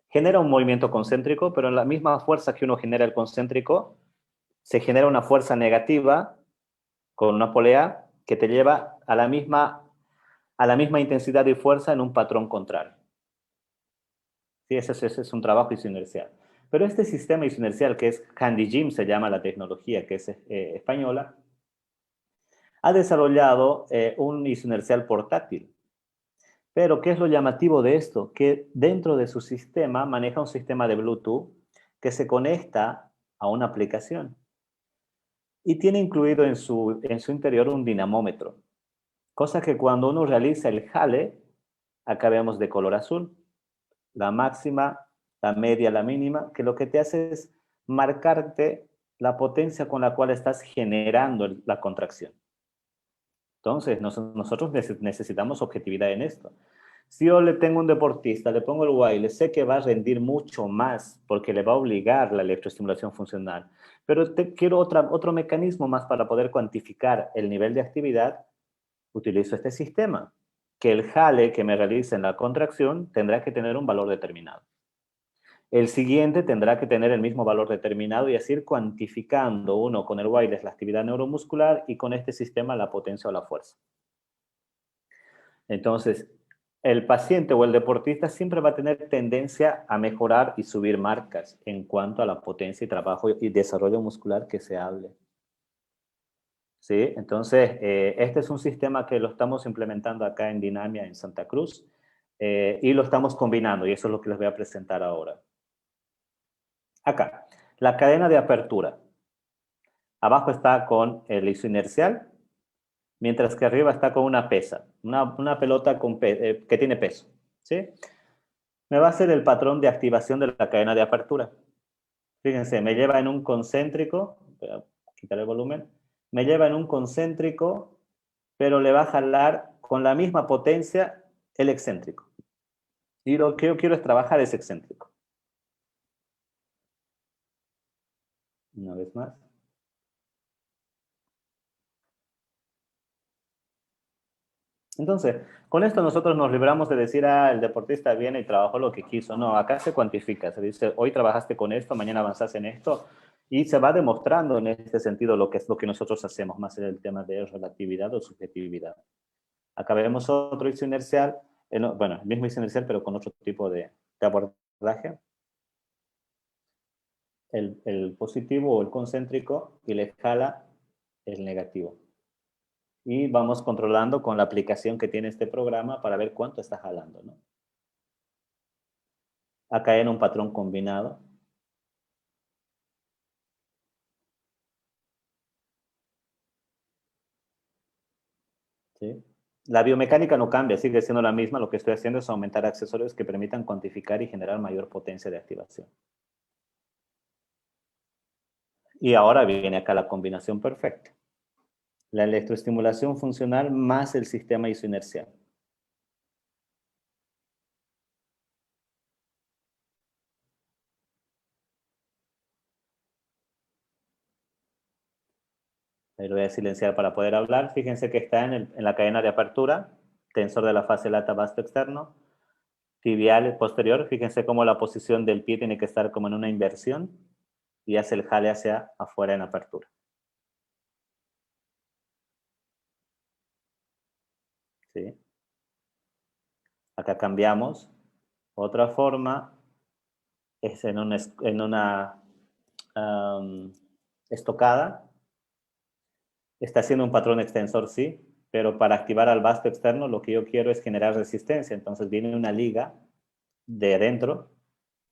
genera un movimiento concéntrico, pero en la misma fuerza que uno genera el concéntrico, se genera una fuerza negativa con una polea que te lleva a la misma intensidad y fuerza en un patrón contrario. Sí, ese es un trabajo isoinercial. Pero este sistema isoinercial, que es Handy Gym, se llama la tecnología, que es española, ha desarrollado un isoinercial portátil. Pero, ¿qué es lo llamativo de esto? Que dentro de su sistema maneja un sistema de Bluetooth que se conecta a una aplicación. Y tiene incluido en su interior un dinamómetro. Cosa que cuando uno realiza el jale, acá vemos de color azul, la máxima, la media, la mínima, que lo que te hace es marcarte la potencia con la cual estás generando la contracción. Entonces, nosotros necesitamos objetividad en esto. Si yo le tengo un deportista, le pongo el wireless, sé que va a rendir mucho más porque le va a obligar la electroestimulación funcional. Pero quiero otro mecanismo más para poder cuantificar el nivel de actividad. Utilizo este sistema, que el jale que me realice en la contracción tendrá que tener un valor determinado. El siguiente tendrá que tener el mismo valor determinado y así ir cuantificando uno con el wireless la actividad neuromuscular y con este sistema la potencia o la fuerza. Entonces, el paciente o el deportista siempre va a tener tendencia a mejorar y subir marcas en cuanto a la potencia y trabajo y desarrollo muscular que se hable. ¿Sí? Entonces, este es un sistema que lo estamos implementando acá en Dinamia, en Santa Cruz, y lo estamos combinando, y eso es lo que les voy a presentar ahora. Acá, la cadena de apertura. Abajo está con el isoinercial, mientras que arriba está con una pesa, una pelota que tiene peso. ¿Sí? Me va a hacer el patrón de activación de la cadena de apertura. Fíjense, me lleva en un concéntrico, voy a quitar el volumen, me lleva en un concéntrico, pero le va a jalar con la misma potencia el excéntrico. Y lo que yo quiero es trabajar ese excéntrico. Una vez más. Entonces, con esto nosotros nos libramos de decir, el deportista viene y trabajó lo que quiso. No, acá se cuantifica, se dice, hoy trabajaste con esto, mañana avanzás en esto, y se va demostrando en este sentido lo que es lo que nosotros hacemos, más en el tema de relatividad o subjetividad. Acá vemos otro isoinercial, bueno, el mismo isoinercial, pero con otro tipo de abordaje. El positivo o el concéntrico y le jala el negativo. Y vamos controlando con la aplicación que tiene este programa para ver cuánto está jalando, ¿no? Acá en un patrón combinado. ¿Sí? La biomecánica no cambia, sigue siendo la misma. Lo que estoy haciendo es aumentar accesorios que permitan cuantificar y generar mayor potencia de activación. Y ahora viene acá la combinación perfecta. La electroestimulación funcional más el sistema isoinercial. Ahí lo voy a silenciar para poder hablar. Fíjense que está en la cadena de apertura, tensor de la fase lata vasto externo, tibial posterior. Fíjense cómo la posición del pie tiene que estar como en una inversión y hace el jale hacia afuera en apertura. ¿Sí? Acá cambiamos. Otra forma es en una estocada. Está haciendo un patrón extensor, sí, pero para activar al vasto externo lo que yo quiero es generar resistencia. Entonces viene una liga de adentro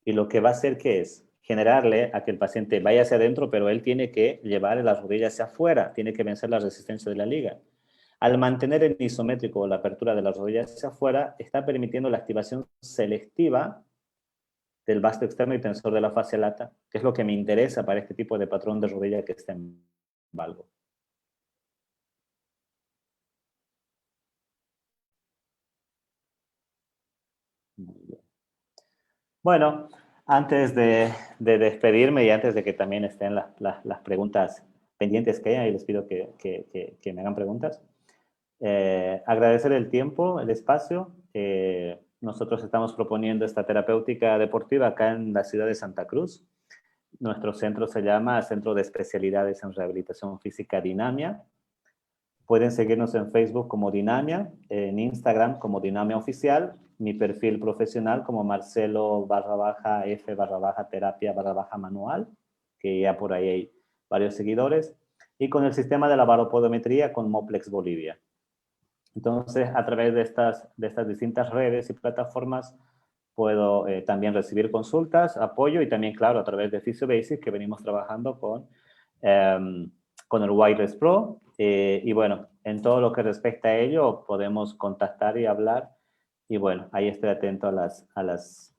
y lo que va a hacer que es generarle a que el paciente vaya hacia adentro, pero él tiene que llevar las rodillas hacia afuera, tiene que vencer la resistencia de la liga. Al mantener el isométrico o la apertura de las rodillas hacia afuera, está permitiendo la activación selectiva del vasto externo y tensor de la fascia lata, que es lo que me interesa para este tipo de patrón de rodilla que está en valgo. Muy bien. Bueno, antes de despedirme y antes de que también estén las preguntas pendientes que hay, les pido que me hagan preguntas. Agradecer el tiempo, el espacio. Nosotros estamos proponiendo esta terapéutica deportiva acá en la ciudad de Santa Cruz. Nuestro centro se llama Centro de Especialidades en Rehabilitación Física Dinamia. Pueden seguirnos en Facebook como Dinamia, en Instagram como Dinamia Oficial, mi perfil profesional como Marcelo_F_terapia_manual, que ya por ahí hay varios seguidores, y con el sistema de la baropodometría con Moplex Bolivia. Entonces, a través de estas distintas redes y plataformas, puedo también recibir consultas, apoyo y también, claro, a través de PhysioBasic, que venimos trabajando con el Wireless Pro. Y bueno, en todo lo que respecta a ello, podemos contactar y hablar. Y bueno, ahí estoy atento a las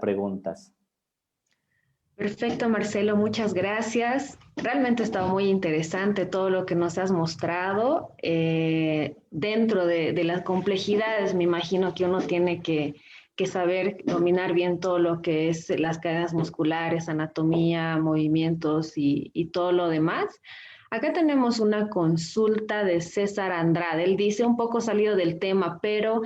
preguntas. Perfecto, Marcelo, muchas gracias. Realmente ha estado muy interesante todo lo que nos has mostrado. Dentro de las complejidades, me imagino que uno tiene que saber dominar bien todo lo que es las cadenas musculares, anatomía, movimientos y todo lo demás. Acá tenemos una consulta de César Andrade. Él dice un poco salido del tema, pero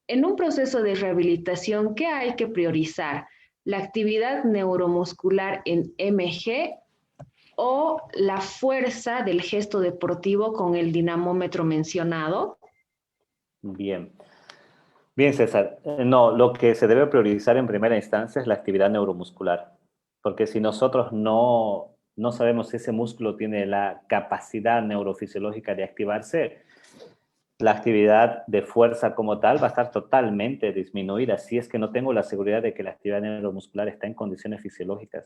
en un proceso de rehabilitación, ¿qué hay que priorizar? ¿La actividad neuromuscular en MG o la fuerza del gesto deportivo con el dinamómetro mencionado? Bien. Bien, César. No, lo que se debe priorizar en primera instancia es la actividad neuromuscular, porque si nosotros no sabemos si ese músculo tiene la capacidad neurofisiológica de activarse, la actividad de fuerza como tal va a estar totalmente disminuida si es que no tengo la seguridad de que la actividad neuromuscular está en condiciones fisiológicas.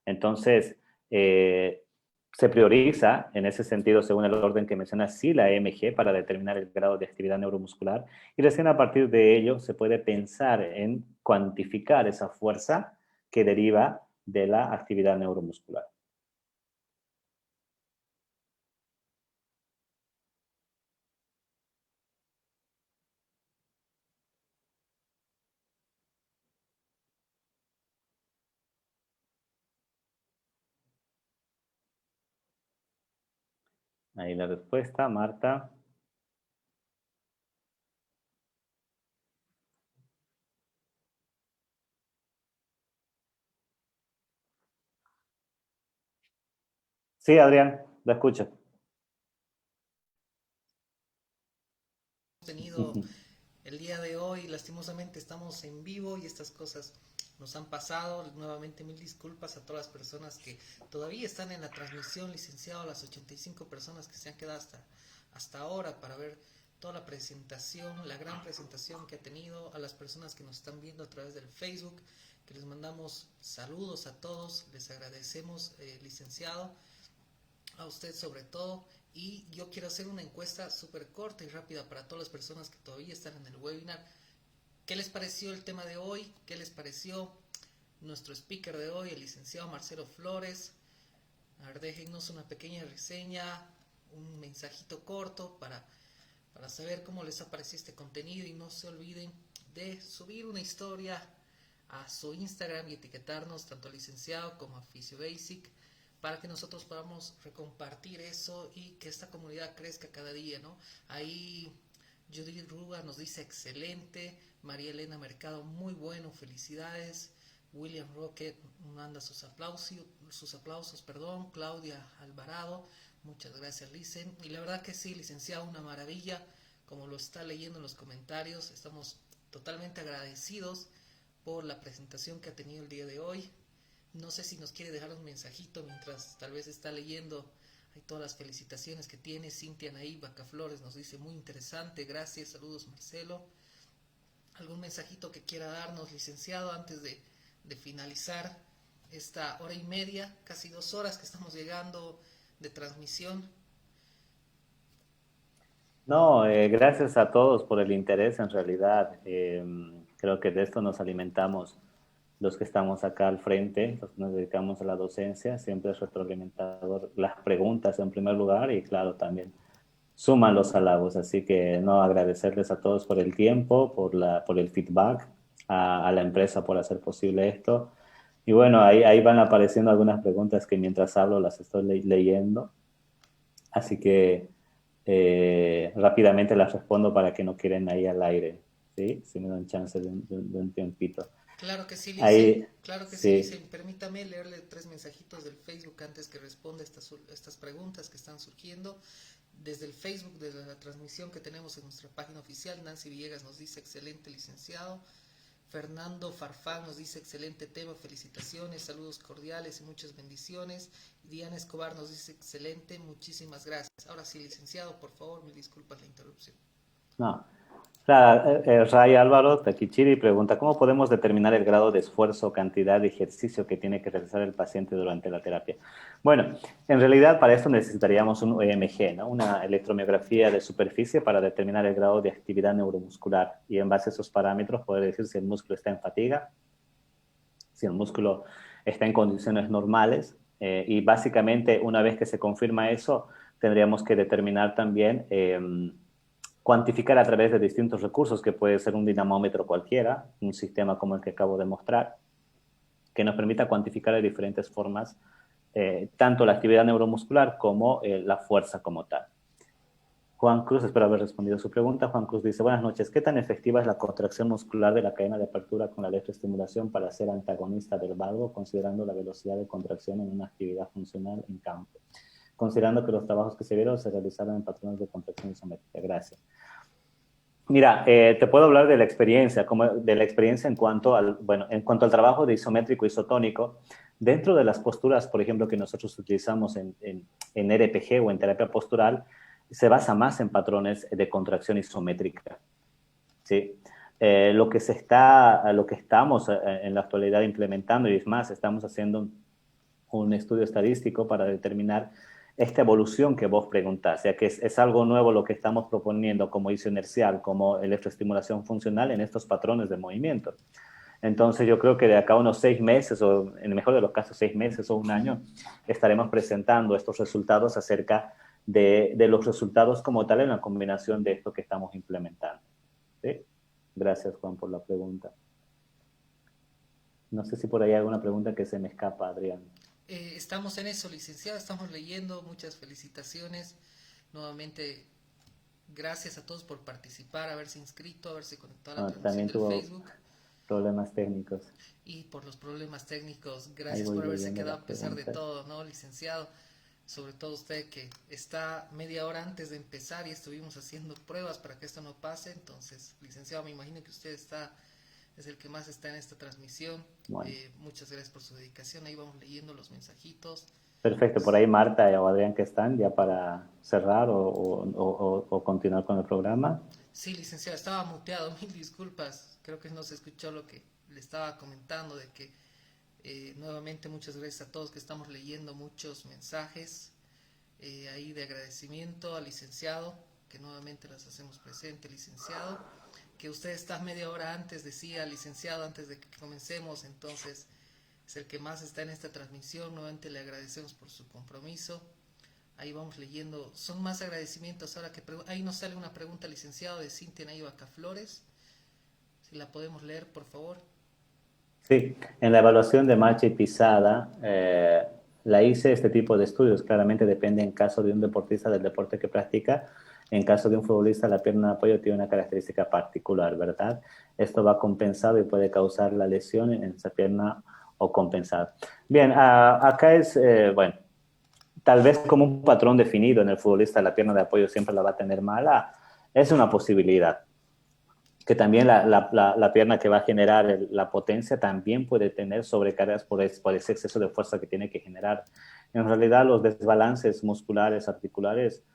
Entonces, eh, se prioriza en ese sentido, según el orden que menciona, sí la EMG para determinar el grado de actividad neuromuscular y recién a partir de ello se puede pensar en cuantificar esa fuerza que deriva de la actividad neuromuscular. Ahí la respuesta, Marta. Sí, Adrián, la escucho. Tenido el día de hoy, lastimosamente estamos en vivo y estas cosas nos han pasado. Nuevamente mil disculpas a todas las personas que todavía están en la transmisión, licenciado, a las 85 personas que se han quedado hasta ahora para ver toda la presentación, la gran presentación que ha tenido, a las personas que nos están viendo a través del Facebook, que les mandamos saludos a todos, les agradecemos, licenciado, a usted sobre todo. Y yo quiero hacer una encuesta súper corta y rápida para todas las personas que todavía están en el webinar. ¿Qué les pareció el tema de hoy? ¿Qué les pareció nuestro speaker de hoy, el licenciado Marcelo Flores? A ver, déjennos una pequeña reseña, un mensajito corto para saber cómo les ha parecido este contenido, y no se olviden de subir una historia a su Instagram y etiquetarnos tanto al licenciado como a PhysioBasic para que nosotros podamos recompartir eso y que esta comunidad crezca cada día, ¿no? Ahí Judith Ruga nos dice excelente, María Elena Mercado muy bueno, felicidades, William Rocket manda sus aplausos, perdón, Claudia Alvarado, muchas gracias, Licen, y la verdad que sí, licenciado, una maravilla, como lo está leyendo en los comentarios, estamos totalmente agradecidos por la presentación que ha tenido el día de hoy. No sé si nos quiere dejar un mensajito mientras tal vez está leyendo. Hay todas las felicitaciones que tiene. Cintia Naí Bacaflores nos dice muy interesante. Gracias, saludos Marcelo. ¿Algún mensajito que quiera darnos, licenciado, antes de finalizar esta hora y media, casi 2 horas que estamos llegando de transmisión? No, gracias a todos por el interés en realidad. Creo que de esto nos alimentamos los que estamos acá al frente, los que nos dedicamos a la docencia. Siempre es retroalimentador las preguntas en primer lugar y claro, también suman los halagos. Así que no, agradecerles a todos por el tiempo, por el feedback, a la empresa por hacer posible esto. Y bueno, ahí van apareciendo algunas preguntas que mientras hablo las estoy leyendo. Así que rápidamente las respondo para que no queden ahí al aire, ¿sí? Si me dan chance de un tiempito. Claro que sí, Licen. Ahí, Claro que sí, sí. Licen. Permítame leerle 3 mensajitos del Facebook antes que responda estas preguntas que están surgiendo. Desde el Facebook, desde la transmisión que tenemos en nuestra página oficial, Nancy Villegas nos dice excelente, licenciado. Fernando Farfán nos dice excelente tema, felicitaciones, saludos cordiales y muchas bendiciones. Diana Escobar nos dice excelente, muchísimas gracias. Ahora sí, licenciado, por favor, mil disculpas la interrupción. No. Ray Álvaro Takichiri pregunta, ¿cómo podemos determinar el grado de esfuerzo, cantidad de ejercicio que tiene que realizar el paciente durante la terapia? Bueno, en realidad para esto necesitaríamos un EMG, ¿no? Una electromiografía de superficie para determinar el grado de actividad neuromuscular y en base a esos parámetros poder decir si el músculo está en fatiga, si el músculo está en condiciones normales y básicamente una vez que se confirma eso, tendríamos que determinar también, cuantificar a través de distintos recursos, que puede ser un dinamómetro cualquiera, un sistema como el que acabo de mostrar, que nos permita cuantificar de diferentes formas tanto la actividad neuromuscular como la fuerza como tal. Juan Cruz, espero haber respondido su pregunta. Juan Cruz dice, buenas noches, ¿qué tan efectiva es la contracción muscular de la cadena de apertura con la electroestimulación para ser antagonista del valgo, considerando la velocidad de contracción en una actividad funcional en campo? Considerando que los trabajos que se vieron se realizaron en patrones de contracción isométrica. Gracias. Mira, te puedo hablar de la experiencia, en cuanto al trabajo de isométrico isotónico. Dentro de las posturas, por ejemplo, que nosotros utilizamos en RPG o en terapia postural, se basa más en patrones de contracción isométrica, ¿sí? Lo que estamos en la actualidad implementando, y es más, estamos haciendo un estudio estadístico para determinar esta evolución que vos preguntás, ya que es algo nuevo lo que estamos proponiendo como inercial, como electroestimulación funcional en estos patrones de movimiento. Entonces yo creo que de acá a unos 6 meses, o en el mejor de los casos 6 meses o un año, estaremos presentando estos resultados acerca de los resultados como tal en la combinación de esto que estamos implementando. ¿Sí? Gracias, Juan, por la pregunta. No sé si por ahí hay alguna pregunta que se me escapa, Adrián. Estamos en eso, licenciado, estamos leyendo, muchas felicitaciones. Nuevamente, gracias a todos por participar, haberse inscrito, haberse conectado a la transmisión del Facebook. Problemas técnicos. Y por los problemas técnicos, gracias por haberse quedado a pesar de todo, ¿no, licenciado? Sobre todo usted que está media hora antes de empezar y estuvimos haciendo pruebas para que esto no pase. Entonces, licenciado, me imagino que usted es el que más está en esta transmisión. Bueno. Muchas gracias por su dedicación. Ahí vamos leyendo los mensajitos. Perfecto, por ahí Marta o Adrián que están ya para cerrar o continuar con el programa. Sí, licenciado, estaba muteado, mil disculpas. Creo que no se escuchó lo que le estaba comentando de que nuevamente muchas gracias a todos que estamos leyendo muchos mensajes ahí de agradecimiento al licenciado, que nuevamente las hacemos presente, licenciado, que usted está media hora antes, decía licenciado, antes de que comencemos, entonces es el que más está en esta transmisión. Nuevamente le agradecemos por su compromiso. Ahí vamos leyendo, son más agradecimientos ahora que ahí nos sale una pregunta, licenciado, de Cintia Naivaca Flores, si la podemos leer, por favor. Sí, en la evaluación de marcha y pisada, la hice este tipo de estudios. Claramente depende en caso de un deportista del deporte que practica. En caso de un futbolista, la pierna de apoyo tiene una característica particular, ¿verdad? Esto va compensado y puede causar la lesión en esa pierna o compensar. Bien, acá es, bueno, tal vez como un patrón definido en el futbolista, la pierna de apoyo siempre la va a tener mala. Es una posibilidad. Que también la pierna que va a generar la potencia también puede tener sobrecargas por ese exceso de fuerza que tiene que generar. En realidad, los desbalances musculares, articulares,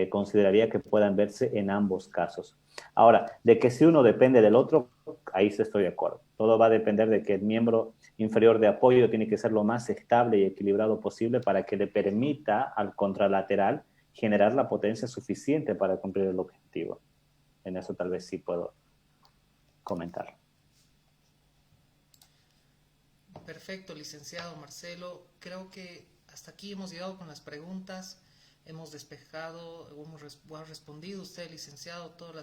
consideraría que puedan verse en ambos casos. Ahora, de que si uno depende del otro, ahí sí estoy de acuerdo. Todo va a depender de que el miembro inferior de apoyo tiene que ser lo más estable y equilibrado posible para que le permita al contralateral generar la potencia suficiente para cumplir el objetivo. En eso tal vez sí puedo comentar. Perfecto, licenciado Marcelo. Creo que hasta aquí hemos llegado con las preguntas. Hemos despejado, hemos respondido usted, licenciado, todos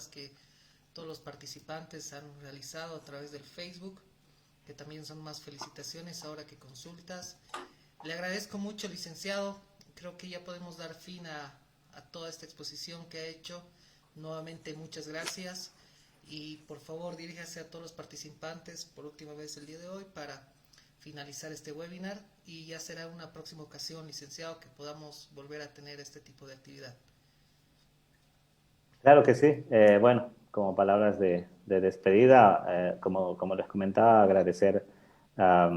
los participantes han realizado a través del Facebook, que también son más felicitaciones ahora que consultas. Le agradezco mucho, licenciado. Creo que ya podemos dar fin a toda esta exposición que ha hecho. Nuevamente, muchas gracias. Y por favor, diríjase a todos los participantes por última vez el día de hoy para finalizar este webinar, y ya será una próxima ocasión, licenciado, que podamos volver a tener este tipo de actividad. Claro que sí. Bueno, como palabras de despedida, como les comentaba, agradecer a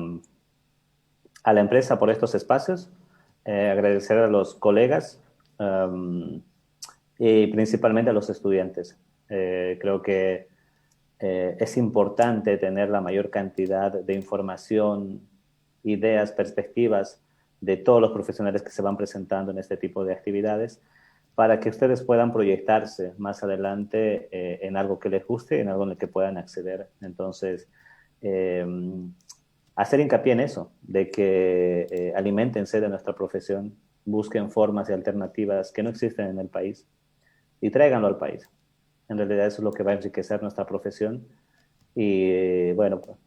la empresa por estos espacios, agradecer a los colegas y principalmente a los estudiantes. Creo que es importante tener la mayor cantidad de información, ideas, perspectivas de todos los profesionales que se van presentando en este tipo de actividades para que ustedes puedan proyectarse más adelante en algo que les guste, en algo en el que puedan acceder. Entonces, hacer hincapié en eso, de que aliméntense de nuestra profesión, busquen formas y alternativas que no existen en el país y tráiganlo al país. En realidad eso es lo que va a enriquecer nuestra profesión y bueno, pues,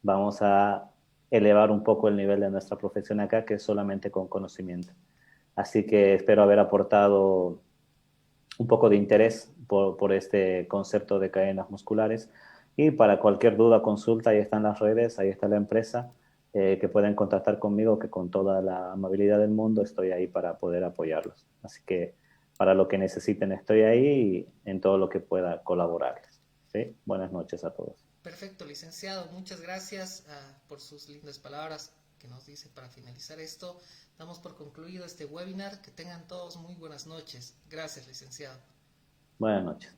vamos a elevar un poco el nivel de nuestra profesión acá, que es solamente con conocimiento. Así que espero haber aportado un poco de interés por este concepto de cadenas musculares. Y para cualquier duda, consulta, ahí están las redes, ahí está la empresa, que pueden contactar conmigo, que con toda la amabilidad del mundo estoy ahí para poder apoyarlos. Así que para lo que necesiten estoy ahí y en todo lo que pueda colaborarles. ¿Sí? Buenas noches a todos. Perfecto, licenciado. Muchas gracias por sus lindas palabras que nos dice para finalizar esto. Damos por concluido este webinar. Que tengan todos muy buenas noches. Gracias, licenciado. Buenas noches.